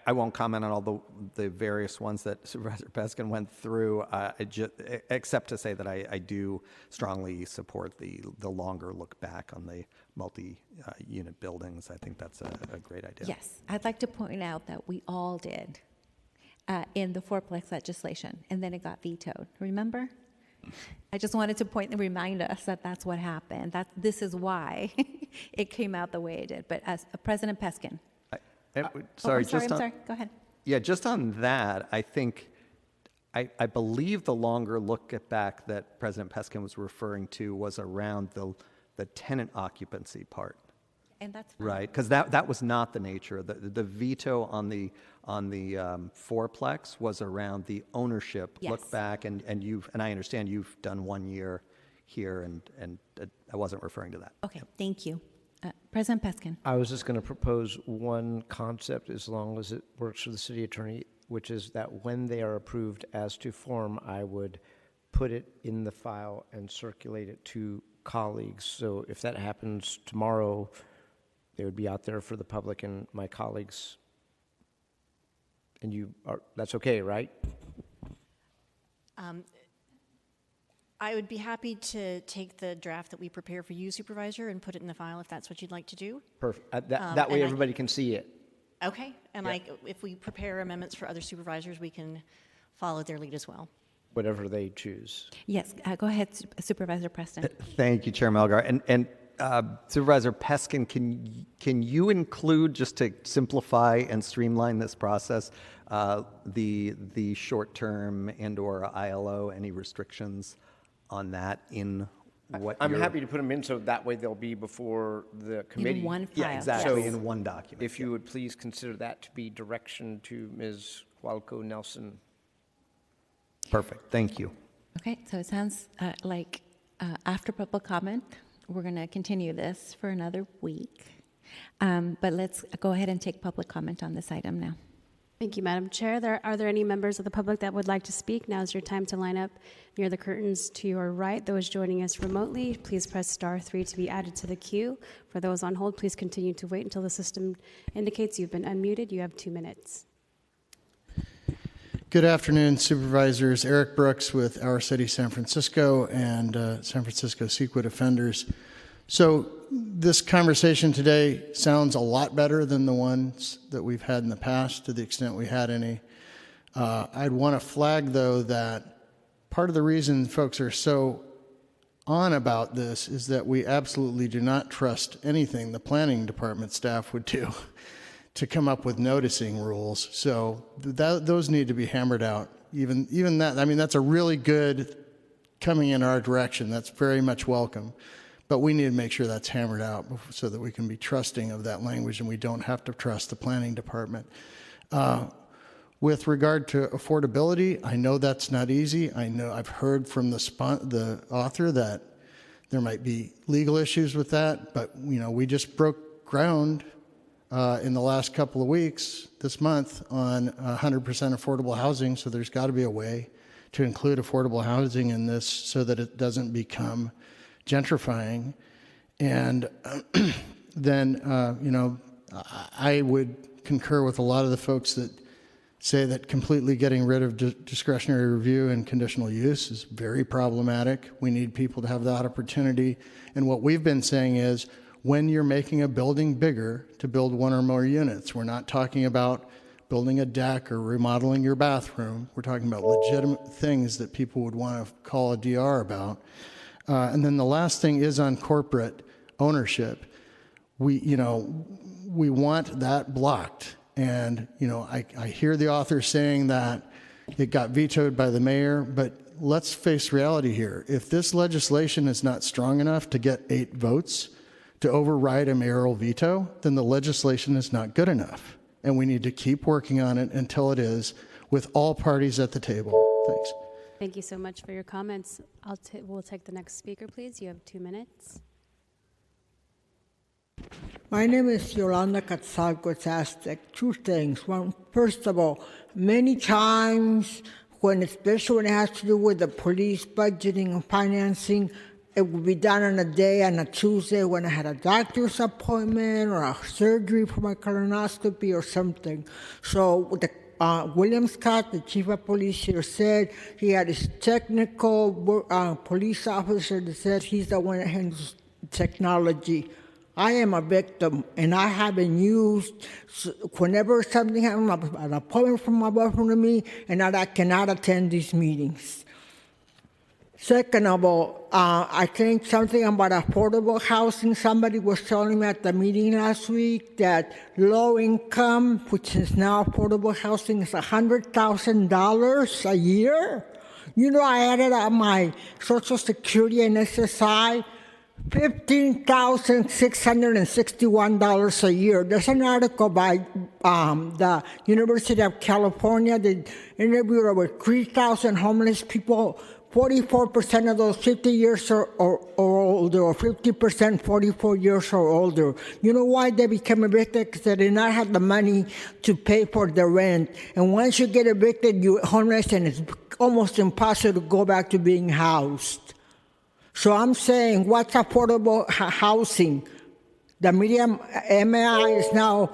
S4: I won't comment on all the various ones that Supervisor Peskin went through, except to say that I do strongly support the longer look back on the multi-unit buildings. I think that's a great idea.
S2: Yes, I'd like to point out that we all did in the fourplex legislation, and then it got vetoed. Remember? I just wanted to remind us that that's what happened. This is why it came out the way it did. But as President Peskin.
S4: I'm
S2: sorry. Go ahead.
S4: Yeah, just on that, I think, I believe the longer look back that President Peskin was referring to was around the tenant occupancy part.
S2: And that's fine.
S4: Right, because that was not the nature. The veto on the fourplex was around the ownership look back, and I understand you've done 1 year here, and I wasn't referring to that.
S2: Okay, thank you. President Peskin.
S1: I was just going to propose one concept, as long as it works for the city attorney, which is that when they are approved as to form, I would put it in the file and circulate it to colleagues. So if that happens tomorrow, they would be out there for the public and my colleagues. And that's okay, right?
S21: I would be happy to take the draft that we prepare for you, Supervisor, and put it in the file if that's what you'd like to do.
S1: Perfect. That way everybody can see it.
S21: Okay, and if we prepare amendments for other supervisors, we can follow their lead as well.
S1: Whatever they choose.
S2: Yes, go ahead, Supervisor Preston.
S4: Thank you, Chair Melgar. And Supervisor Peskin, can you include, just to simplify and streamline this process, the short-term and/or ILO, any restrictions on that in what
S1: I'm happy to put them in, so that way they'll be before the committee.
S2: In one file.
S4: Yeah, exactly,
S1: So
S4: in one document.
S1: If you would please consider that to be direction to Ms. Walco Nelson.
S4: Perfect, thank you.
S2: Okay, so it sounds like after public comment, we're going to continue this for another week. But let's go ahead and take public comment on this item now.
S3: Thank you, Madam Chair. Are there any members of the public that would like to speak? Now is your time to line up near the curtains to your right. Those joining us remotely, please press *3 to be added to the queue. For those on hold, please continue to wait until the system indicates you've been unmuted. You have 2 minutes.
S6: Good afternoon, Supervisors. Eric Brooks with Our City San Francisco and San Francisco CEQA Defenders. So this conversation today sounds a lot better than the ones that we've had in the past, to the extent we had any. I'd want to flag, though, that part of the reason folks are so on about this is that we absolutely do not trust anything the planning department staff would do to come up with noticing rules. So those need to be hammered out. Even that, I mean, that's a really good coming in our direction. That's very much welcome. But we need to make sure that's hammered out so that we can be trusting of that language and we don't have to trust the planning department. With regard to affordability, I know that's not easy. I know I've heard from the author that there might be legal issues with that, but we just broke ground in the last couple of weeks, this month, on 100% affordable housing, so there's got to be a way to include affordable housing in this so that it doesn't become gentrifying. And then, I would concur with a lot of the folks that say that completely getting rid of discretionary review and conditional use is very problematic. We need people to have that opportunity. And what we've been saying is, when you're making a building bigger, to build one or more units. We're not talking about building a deck or remodeling your bathroom. We're talking about legitimate things that people would want to call a DR about. And then the last thing is on corporate ownership. We want that blocked. And, I hear the author saying that it got vetoed by the mayor, but let's face reality here. If this legislation is not strong enough to get 8 votes to override a mayoral veto, then the legislation is not good enough. And we need to keep working on it until it is, with all parties at the table. Thanks.
S3: Thank you so much for your comments. We'll take the next speaker, please. You have 2 minutes.
S7: My name is Yolanda Catsalco Aztec. 2 things. One, first of all, many times especially when it has to do with the police budgeting and financing, it would be done on a day, on a Tuesday when I had a doctor's appointment or a surgery for my colonoscopy or something. So William Scott, the chief of police here, said he had his technical police officer that said he's the one that handles technology. I am a victim, and I haven't used, whenever something happens, an appointment from my boyfriend to me, and I cannot attend these meetings. Second of all, I think something about affordable housing. Somebody was telling me at the meeting last week that low income, which is now affordable housing, is $100,000 a year. I added up my Social Security and SSI, $15,661 a year. There's an article by the University of California that interviewed over 3,000 homeless people. 44% of those 50 years or older, or 50% 44 years or older. You know why they became evicted? Because they did not have the money to pay for the rent. And once you get evicted, you're homeless, and it's almost impossible to go back to being housed. So I'm saying, what's affordable housing? The median MAI is now,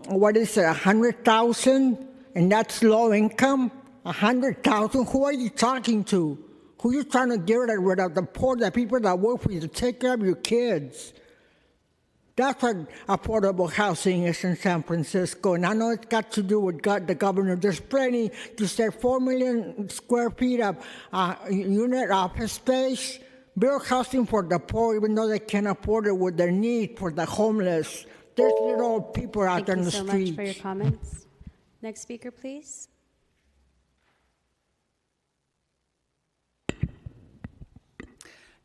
S7: what is it, 100,000? And that's low income? 100,000? Who are you talking to? Who are you trying to get rid of? The poor, the people that work for you to take care of your kids. That's what affordable housing is in San Francisco. And I know it's got to do with the governor. There's plenty to say 4 million square feet of unit office space. Build housing for the poor, even though they can't afford it with their need for the homeless. There's little people out there in the streets.
S3: Thank you so much for your comments. Next speaker, please.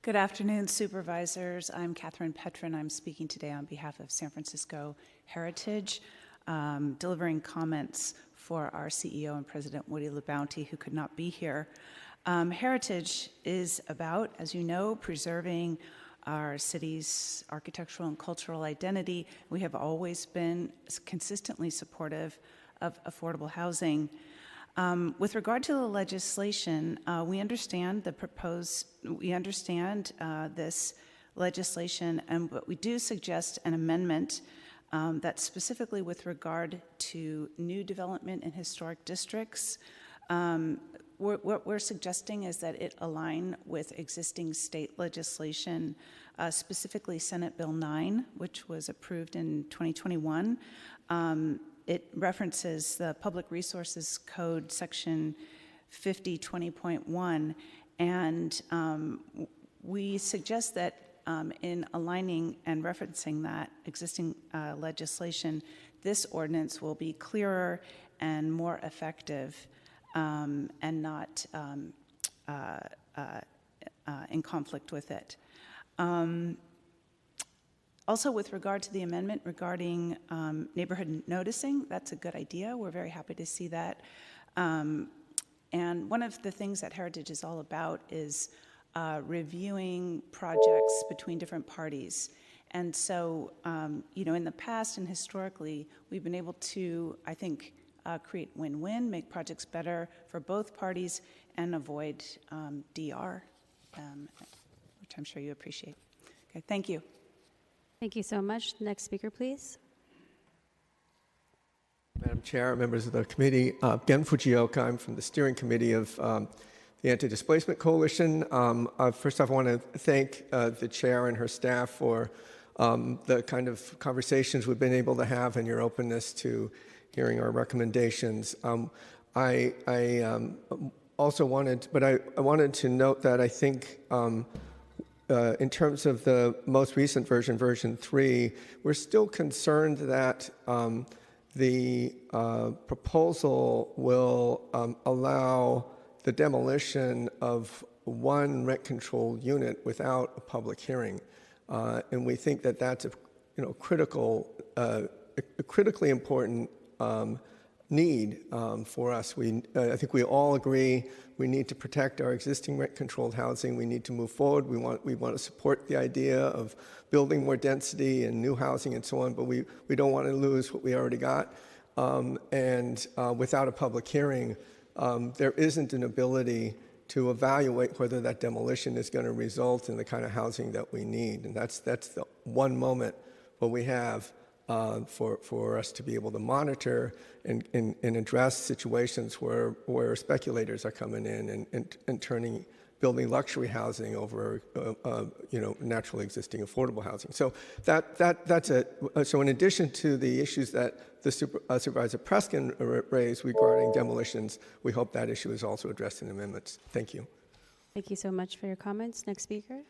S22: Good afternoon, supervisors. I'm Catherine Petrin. I'm speaking today on behalf of San Francisco Heritage, delivering comments for our CEO and President Woody LaBounty, who could not be here. Heritage is about, as you know, preserving our city's architectural and cultural identity. We have always been consistently supportive of affordable housing. With regard to the legislation, we understand this legislation, but we do suggest an amendment that specifically with regard to new development in historic districts. What we're suggesting is that it align with existing state legislation, specifically Senate Bill 9, which was approved in 2021. It references the Public Resources Code, Section 5020.1, and we suggest that in aligning and referencing that existing legislation, this ordinance will be clearer and more effective and not in conflict with it. Also, with regard to the amendment regarding neighborhood noticing, that's a good idea. We're very happy to see that. And one of the things that Heritage is all about is reviewing projects between different parties. And so, in the past and historically, we've been able to, I think, create win-win, make projects better for both parties, and avoid DR, which I'm sure you appreciate. Okay, thank you.
S3: Thank you so much. Next speaker, please.
S8: Madam Chair, members of the committee, Gen Fujioka, I'm from the steering committee of the Anti-Displacement Coalition. First off, I want to thank the chair and her staff for the kind of conversations we've been able to have and your openness to hearing our recommendations. I also wanted, but I wanted to note that I think in terms of the most recent version, version 3, we're still concerned that the proposal will allow the demolition of one rent control unit without a public hearing. And we think that that's a critically important need for us. I think we all agree we need to protect our existing rent-controlled housing. We need to move forward. We want to support the idea of building more density and new housing and so on, but we don't want to lose what we already got. And without a public hearing, there isn't an ability to evaluate whether that demolition is going to result in the kind of housing that we need. And that's the one moment where we have for us to be able to monitor and address situations where speculators are coming in and building luxury housing over naturally existing affordable housing. So so in addition to the issues that the Supervisor Preskin raised regarding demolitions, we hope that issue is also addressed in amendments. Thank you.
S3: Thank you so much for your comments. Next speaker.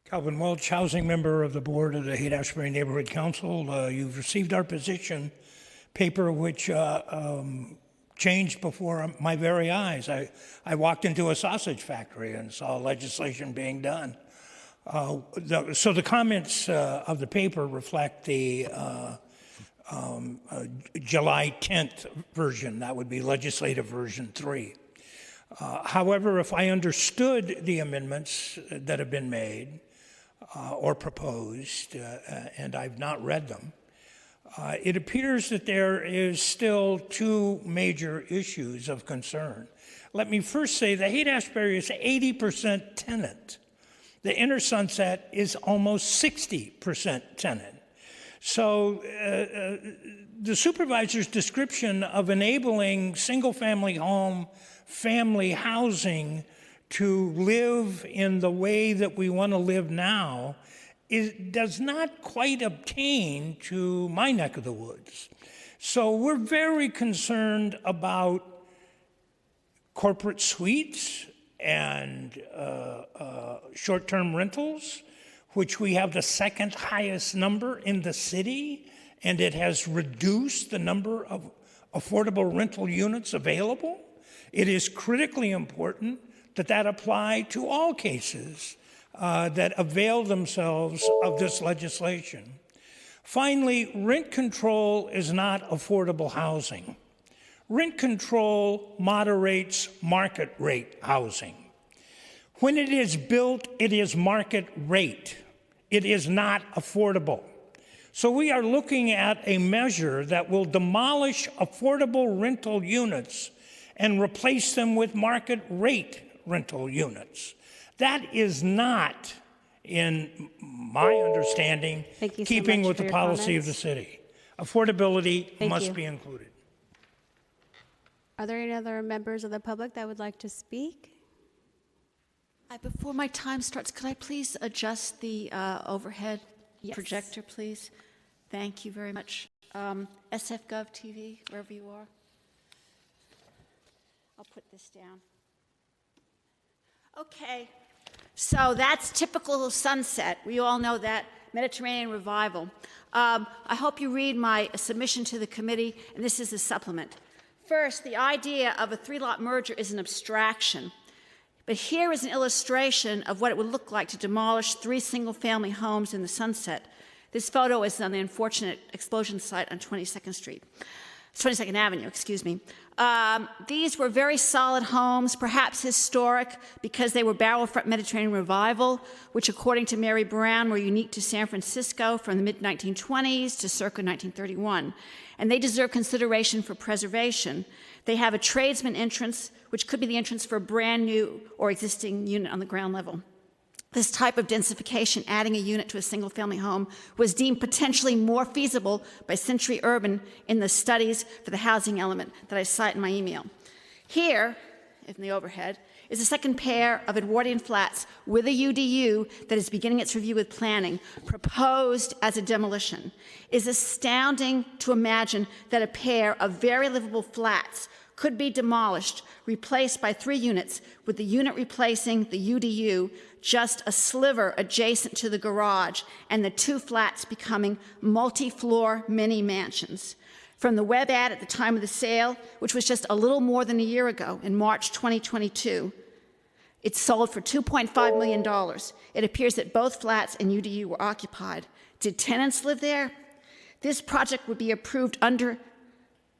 S9: Calvin Welch, housing member of the board of the Haight-Ashbury Neighborhood Council. You've received our position paper, which changed before my very eyes. I walked into a sausage factory and saw legislation being done. So the comments of the paper reflect the July 10th version. That would be legislative version 3. However, if I understood the amendments that have been made or proposed, and I've not read them, it appears that there is still two major issues of concern. Let me first say that Haight-Ashbury is 80% tenant. The Inner Sunset is almost 60% tenant. So the supervisor's description of enabling single-family home, family housing to live in the way that we want to live now does not quite obtain to my neck of the woods. So we're very concerned about corporate suites and short-term rentals, which we have the second highest number in the city, and it has reduced the number of affordable rental units available. It is critically important that apply to all cases that avail themselves of this legislation. Finally, rent control is not affordable housing. Rent control moderates market rate housing. When it is built, it is market rate. It is not affordable. So we are looking at a measure that will demolish affordable rental units and replace them with market rate rental units. That is not, in my understanding, keeping with the policy of the city. Affordability must be included.
S3: Are there any other members of the public that would like to speak?
S18: Before my time starts, could I please adjust the overhead projector, please? Thank you very much. SFGov TV, wherever you are. I'll put this down. Okay, so that's typical Sunset. We all know that, Mediterranean revival. I hope you read my submission to the committee, and this is a supplement. First, the idea of a 3-lot merger is an abstraction. But here is an illustration of what it would look like to demolish 3 single-family homes in the Sunset. This photo is on the unfortunate explosion site on 22nd Avenue, excuse me. These were very solid homes, perhaps historic because they were barrel front Mediterranean revival, which according to Mary Brown were unique to San Francisco from the mid-1920s to circa 1931. And they deserve consideration for preservation. They have a tradesman entrance, which could be the entrance for a brand new or existing unit on the ground level. This type of densification, adding a unit to a single-family home, was deemed potentially more feasible by Century Urban in the studies for the housing element that I cite in my email. Here, in the overhead, is a second pair of Edwardian flats with a UDU that is beginning its review with planning, proposed as a demolition. It is astounding to imagine that a pair of very livable flats could be demolished, replaced by 3 units, with the unit replacing the UDU, just a sliver adjacent to the garage, and the 2 flats becoming multi-floor mini mansions. From the web ad at the time of the sale, which was just a little more than a year ago, in March 2022, it sold for $2.5 million. It appears that both flats and UDU were occupied. Did tenants live there? This project would be approved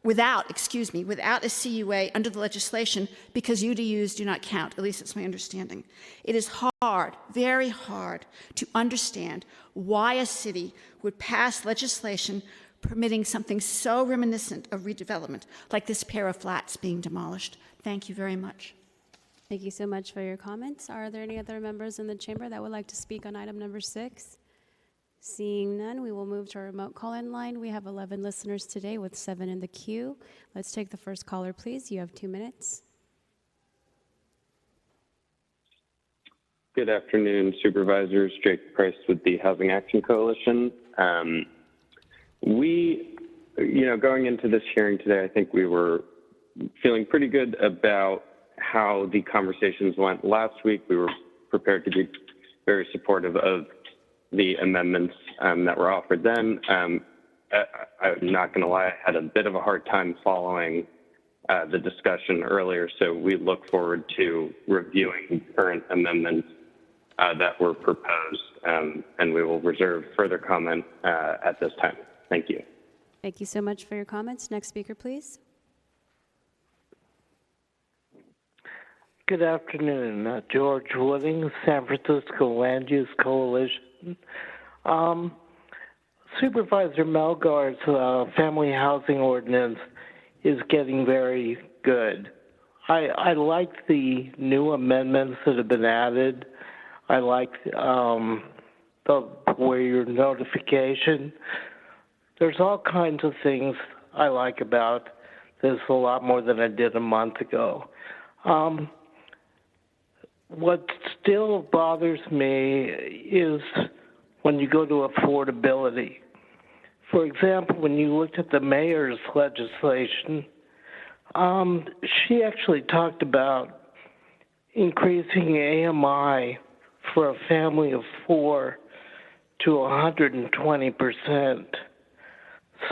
S18: without a CUA under the legislation because UDUs do not count, at least that's my understanding. It is hard, very hard, to understand why a city would pass legislation permitting something so reminiscent of redevelopment, like this pair of flats being demolished. Thank you very much.
S3: Thank you so much for your comments. Are there any other members in the chamber that would like to speak on item number 6? Seeing none, we will move to our remote call-in line. We have 11 listeners today with 7 in the queue. Let's take the first caller, please. You have 2 minutes.
S19: Good afternoon, supervisors. Jake Price with the Housing Action Coalition. Going into this hearing today, I think we were feeling pretty good about how the conversations went last week. We were prepared to be very supportive of the amendments that were offered then. I'm not going to lie, I had a bit of a hard time following the discussion earlier, so we look forward to reviewing current amendments that were proposed, and we will reserve further comment at this time. Thank you.
S3: Thank you so much for your comments. Next speaker, please.
S11: Good afternoon. George Wooding, San Francisco Land Use Coalition. Supervisor Melgar's family housing ordinance is getting very good. I like the new amendments that have been added. I like where your notification. There's all kinds of things I like about this a lot more than I did a month ago. What still bothers me is when you go to affordability. For example, when you looked at the mayor's legislation, she actually talked about increasing AMI for a family of 4 to 120%.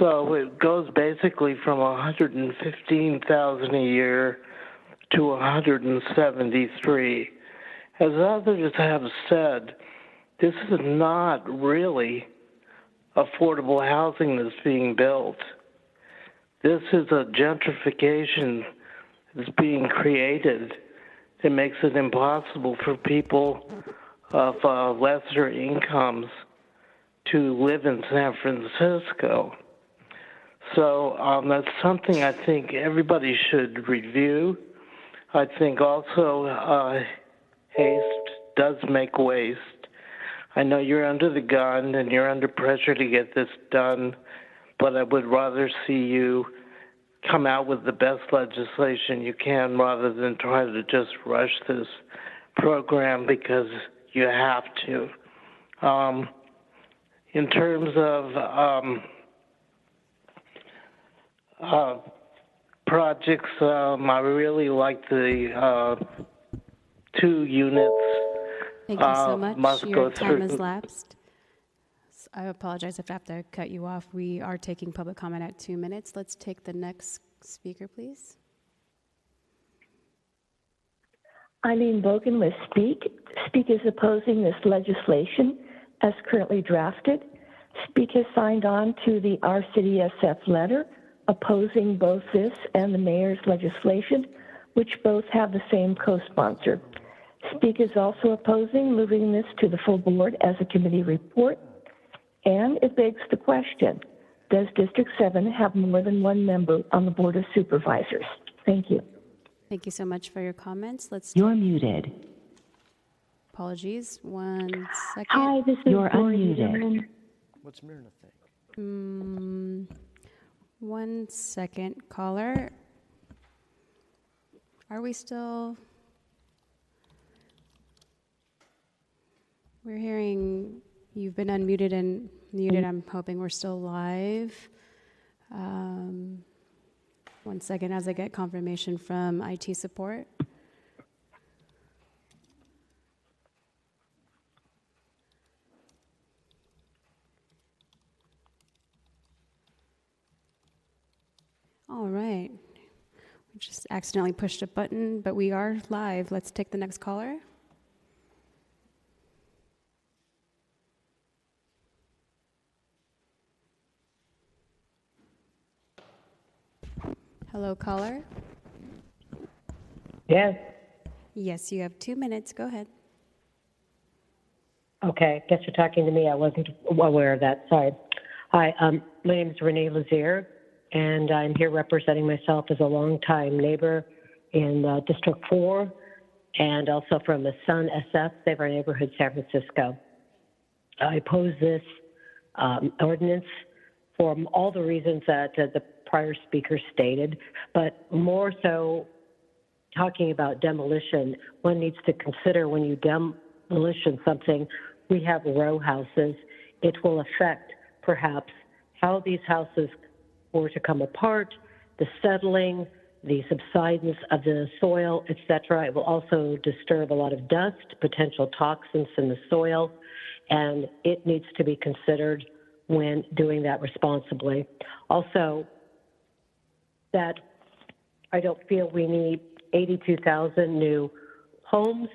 S11: So it goes basically from $115,000 a year to $173,000. As others have said, this is not really affordable housing that's being built. This is a gentrification that's being created that makes it impossible for people of lesser incomes to live in San Francisco. So that's something I think everybody should review. I think also haste does make waste. I know you're under the gun and you're under pressure to get this done, but I would rather see you come out with the best legislation you can rather than try to just rush this program because you have to. In terms of projects, I really like the 2 units.
S3: Thank you so much. Your time has
S11: through.
S3: lapsed. I apologize if I have to cut you off. We are taking public comment at 2 minutes. Let's take the next speaker, please.
S10: Eileen Bogan with Speak. Speak is opposing this legislation as currently drafted. Speak has signed on to the RCDSF letter opposing both this and the mayor's legislation, which both have the same co-sponsor. Speak is also opposing moving this to the full board as a committee report, and it begs the question, does District 7 have more than one member on the Board of Supervisors? Thank you.
S3: Thank you so much for your comments.
S13: You're muted.
S3: Apologies. 1 second.
S13: Hi, this is You're unmuted.
S1: What's Myrna think?
S3: 1 second, caller. Are we still? We're hearing you've been unmuted and muted. I'm hoping we're still live. 1 second as I get confirmation from IT support. All right. We just accidentally pushed a button, but we are live. Let's take the next caller. Hello, caller.
S23: Yes.
S3: Yes, you have 2 minutes. Go ahead.
S23: Okay. Guess you're talking to me. I wasn't aware of that. Sorry. Hi. My name is Renee Lazier, and I'm here representing myself as a longtime neighbor in District 4, and also from the Sun SF, Save Our Neighborhood, San Francisco. I oppose this ordinance for all the reasons that the prior speaker stated, but more so talking about demolition, one needs to consider when you demolition something, we have row houses. It will affect perhaps how these houses were to come apart, the settling, the subsidence of the soil, etc. It will also disturb a lot of dust, potential toxins in the soil, and it needs to be considered when doing that responsibly. Also, that I don't feel we need 82,000 new homes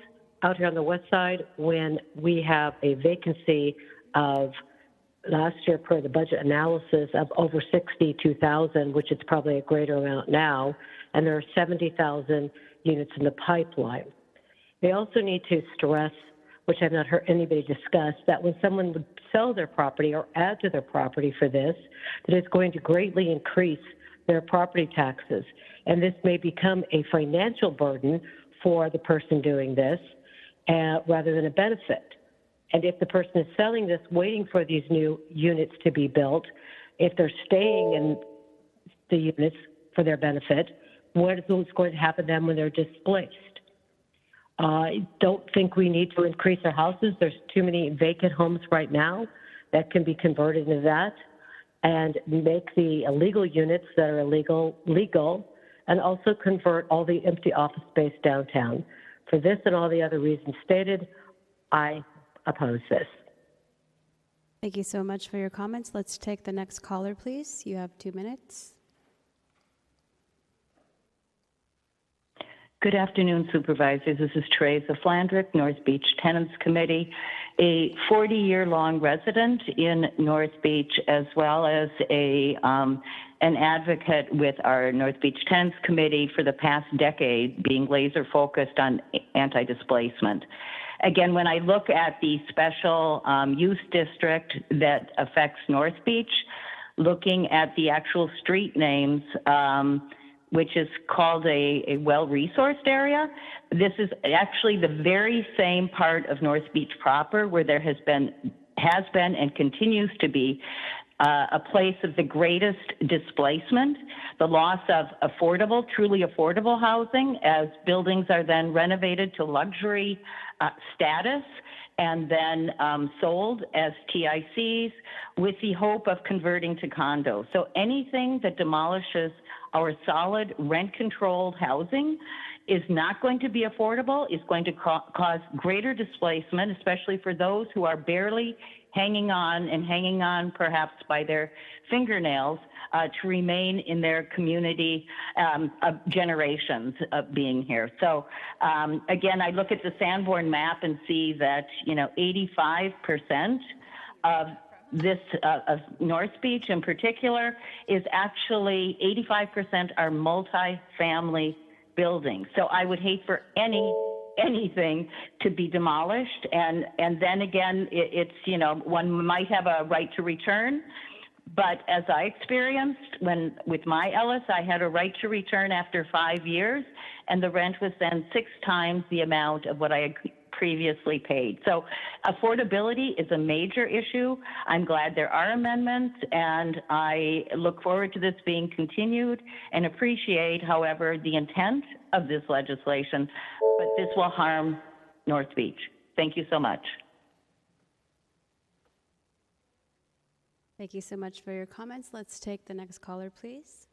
S23: out here on the west side when we have a vacancy of last year per the budget analysis of over 62,000, which is probably a greater amount now, and there are 70,000 units in the pipeline. They also need to stress, which I've not heard anybody discuss, that when someone would sell their property or add to their property for this, that it's going to greatly increase their property taxes. And this may become a financial burden for the person doing this rather than a benefit. And if the person is selling this, waiting for these new units to be built, if they're staying in the units for their benefit, what is going to happen then when they're displaced? I don't think we need to increase our houses. There's too many vacant homes right now that can be converted into that, and make the illegal units that are illegal legal, and also convert all the empty office space downtown. For this and all the other reasons stated, I oppose this.
S3: Thank you so much for your comments. Let's take the next caller, please. You have 2 minutes.
S13: Good afternoon, supervisors. This is Teresa Flandrick, North Beach Tenants Committee, a 40-year-long resident in North Beach, as well as an advocate with our North Beach Tenants Committee for the past decade, being laser focused on anti-displacement. Again, when I look at the special use district that affects North Beach, looking at the actual street names, which is called a well-resourced area. This is actually the very same part of North Beach proper where there has been and continues to be a place of the greatest displacement, the loss of truly affordable housing as buildings are then renovated to luxury status and then sold as TICs with the hope of converting to condos. So anything that demolishes our solid rent-controlled housing is not going to be affordable, is going to cause greater displacement, especially for those who are barely hanging on perhaps by their fingernails to remain in their community of generations of being here. So again, I look at the Sanborn map and see that, 85% of this of North Beach in particular is actually 85% are multi-family buildings. So I would hate for anything to be demolished. And then again, it's, one might have a right to return. But as I experienced with my Ellis, I had a right to return after 5 years, and the rent was then 6 times the amount of what I had previously paid. So affordability is a major issue. I'm glad there are amendments, and I look forward to this being continued and appreciate, however, the intent of this legislation, but this will harm North Beach. Thank you so much.
S3: Thank you so much for your comments. Let's take the next caller, please.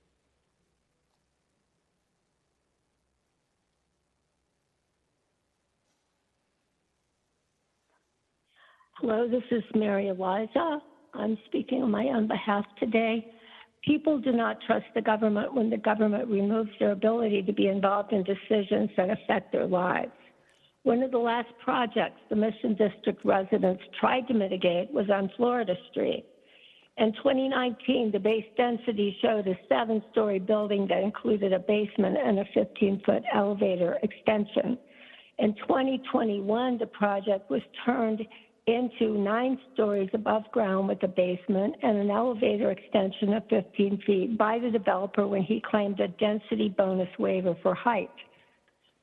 S10: Hello, this is Mary Eliza. I'm speaking on my own behalf today. People do not trust the government when the government removes their ability to be involved in decisions that affect their lives. One of the last projects the Mission District residents tried to mitigate was on Florida Street. In 2019, the base density showed a 7-story building that included a basement and a 15-foot elevator extension. In 2021, the project was turned into 9 stories above ground with a basement and an elevator extension of 15 feet by the developer when he claimed a density bonus waiver for height.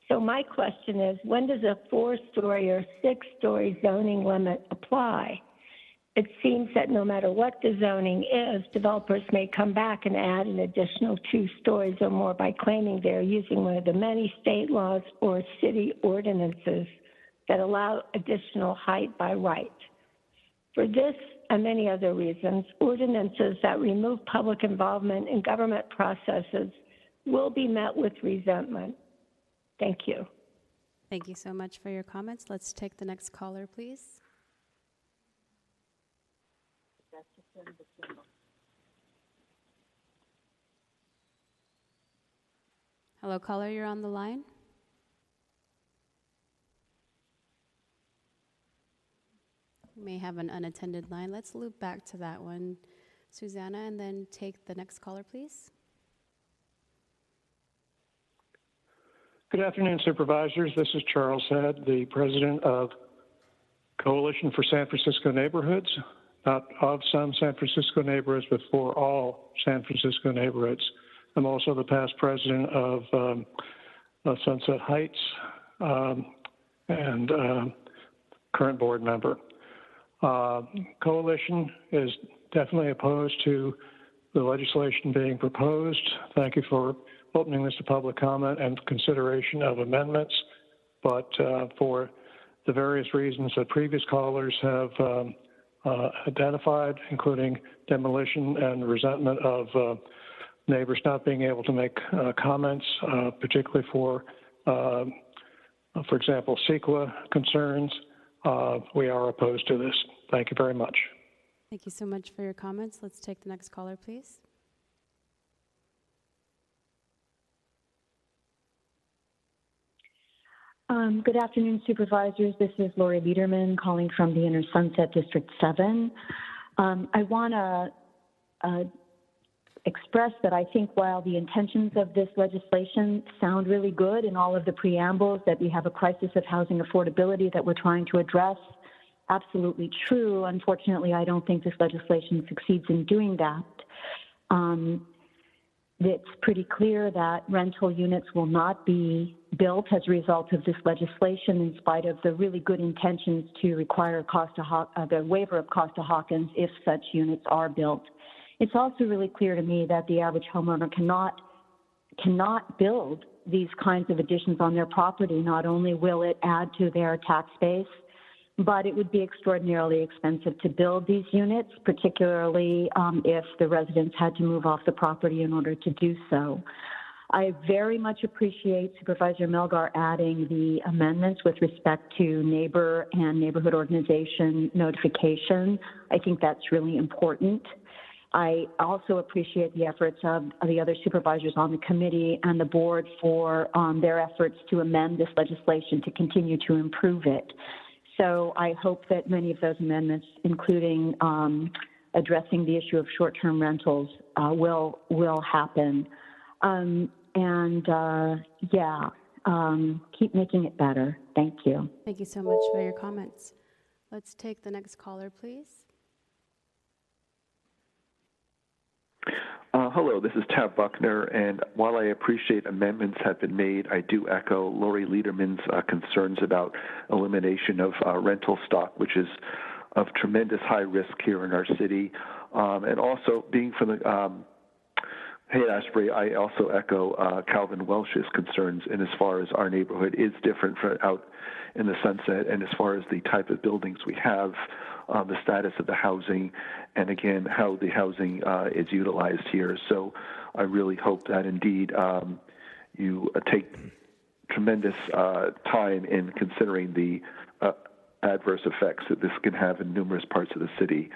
S10: So my question is, when does a 4-story or 6-story zoning limit apply? It seems that no matter what the zoning is, developers may come back and add an additional 2 stories or more by claiming they're using one of the many state laws or city ordinances that allow additional height by right. For this and many other reasons, ordinances that remove public involvement in government processes will be met with resentment. Thank you.
S3: Thank you so much for your comments. Let's take the next caller, please. Hello, caller, you're on the line. We may have an unattended line. Let's loop back to that one, Susanna, and then take the next caller, please.
S12: Good afternoon, Supervisors. This is Charles Head, the president of Coalition for San Francisco Neighborhoods, not of some San Francisco neighborhoods, but for all San Francisco neighborhoods. I'm also the past president of Sunset Heights and current board member. Coalition is definitely opposed to the legislation being proposed. Thank you for opening this to public comment and consideration of amendments. But for the various reasons that previous callers have identified, including demolition and resentment of neighbors not being able to make comments, particularly for example, CEQA concerns, we are opposed to this. Thank you very much.
S3: Thank you so much for your comments. Let's take the next caller, please.
S14: Good afternoon, Supervisors. This is Lori Biederman calling from the Inner Sunset District 7. I want to express that I think while the intentions of this legislation sound really good in all of the preambles, that we have a crisis of housing affordability that we're trying to address, absolutely true. Unfortunately, I don't think this legislation succeeds in doing that. It's pretty clear that rental units will not be built as a result of this legislation, in spite of the really good intentions to require the waiver of Costa-Hawkins if such units are built. It's also really clear to me that the average homeowner cannot build these kinds of additions on their property. Not only will it add to their tax base, but it would be extraordinarily expensive to build these units, particularly if the residents had to move off the property in order to do so. I very much appreciate Supervisor Melgar adding the amendments with respect to neighbor and neighborhood organization notification. I think that's really important. I also appreciate the efforts of the other supervisors on the committee and the board for their efforts to amend this legislation to continue to improve it. So I hope that many of those amendments, including addressing the issue of short-term rentals, will happen. Keep making it better. Thank you.
S3: Thank you so much for your comments. Let's take the next caller, please.
S15: Hello, this is Tab Buckner, and while I appreciate amendments have been made, I do echo Lori Lederman's concerns about elimination of rental stock, which is of tremendous high risk here in our city. And also, being from the Haight-Ashbury, I also echo Calvin Welsh's concerns in as far as our neighborhood is different from out in the Sunset, and as far as the type of buildings we have, the status of the housing, and again, how the housing is utilized here. So I really hope that indeed you take tremendous time in considering the adverse effects that this can have in numerous parts of the city,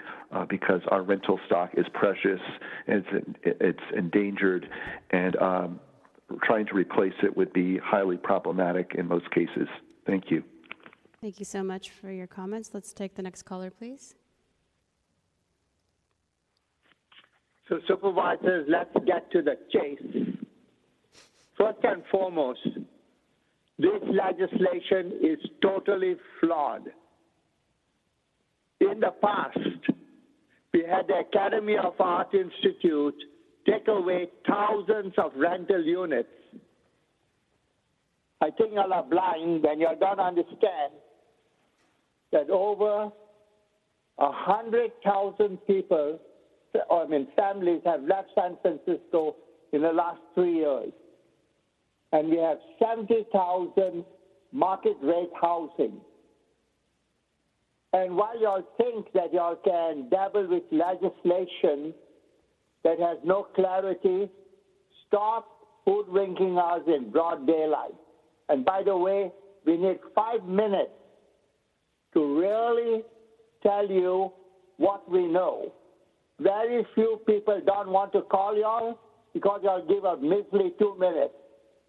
S15: because our rental stock is precious, and it's endangered, and trying to replace it would be highly problematic in most cases. Thank you.
S3: Thank you so much for your comments. Let's take the next caller, please.
S16: So, supervisors, let's get to the chase. First and foremost, this legislation is totally flawed. In the past, we had the Academy of Art Institute take away thousands of rental units. I think y'all are blind when you don't understand that over 100,000 people, families have left San Francisco in the last 3 years. And we have 70,000 market rate housing. And while y'all think that y'all can dabble with legislation that has no clarity, stop hoodwinking us in broad daylight. And by the way, we need 5 minutes to really tell you what we know. Very few people don't want to call y'all because y'all give a measly 2 minutes.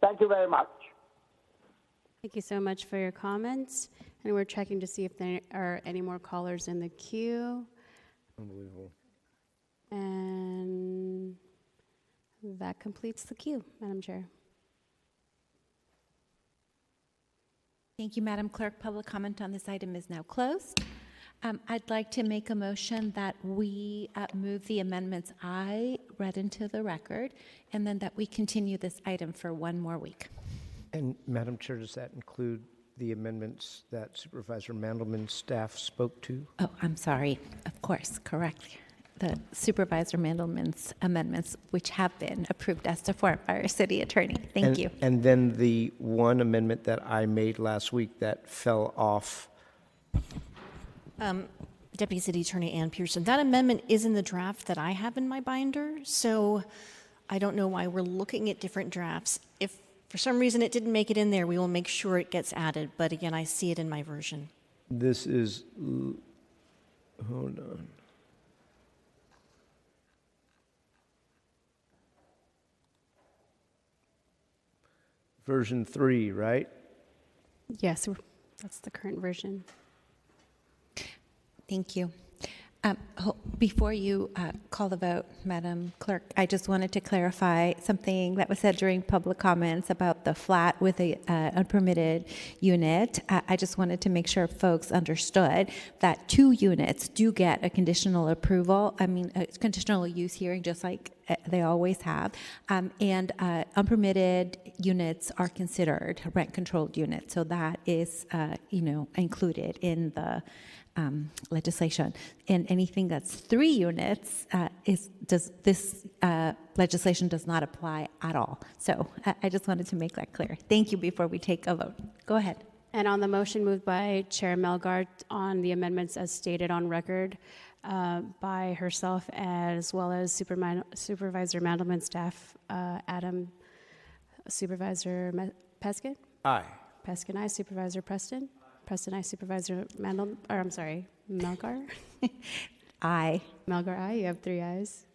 S16: Thank you very much.
S3: Thank you so much for your comments. And we're checking to see if there are any more callers in the queue.
S1: Unbelievable.
S3: And that completes the queue, Madam Chair.
S2: Thank you, Madam Clerk. Public comment on this item is now closed. I'd like to make a motion that we move the amendments I read into the record, and then that we continue this item for 1 more week.
S1: And Madam Chair, does that include the amendments that Supervisor Mandelman's staff spoke to?
S2: Oh, I'm sorry. Of course, correct. The Supervisor Mandelman's amendments, which have been approved as to form by our city attorney. Thank you.
S1: And then the one amendment that I made last week that fell off.
S21: Deputy City Attorney Ann Pearson, that amendment is in the draft that I have in my binder, so I don't know why we're looking at different drafts. If for some reason it didn't make it in there, we will make sure it gets added, but again, I see it in my version.
S1: This is, hold on. Version 3, right?
S3: Yes, that's the current version.
S2: Thank you. Before you call the vote, Madam Clerk, I just wanted to clarify something that was said during public comments about the flat with a unpermitted unit. I just wanted to make sure folks understood that 2 units do get a conditional approval, a conditional use hearing, just like they always have. And unpermitted units are considered rent-controlled units, so that is, included in the legislation. And anything that's 3 units this legislation does not apply at all. So I just wanted to make that clear. Thank you before we take a vote. Go ahead.
S3: And on the motion moved by Chair Melgar on the amendments as stated on record by herself, as well as Supervisor Mandelman, staff Adam Supervisor Peskin?
S1: Aye.
S3: Peskin, aye. Supervisor Preston? Preston, aye. Supervisor Melgar?
S2: Aye.
S3: Melgar, aye. You have 3 ayes.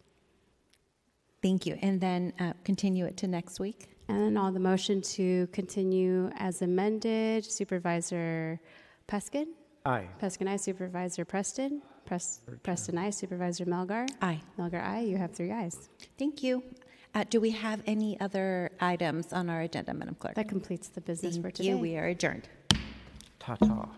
S2: Thank you. And then continue it to next week.
S3: And then on the motion to continue as amended, Supervisor Peskin?
S1: Aye.
S3: Peskin, aye. Supervisor Preston? Preston, aye. Supervisor Melgar?
S2: Aye.
S3: Melgar, aye. You have 3 ayes.
S2: Thank you. Do we have any other items on our agenda, Madam Clerk?
S3: That completes the business for
S2: Thank
S3: today.
S2: you. We are adjourned.
S1: Ta-ta.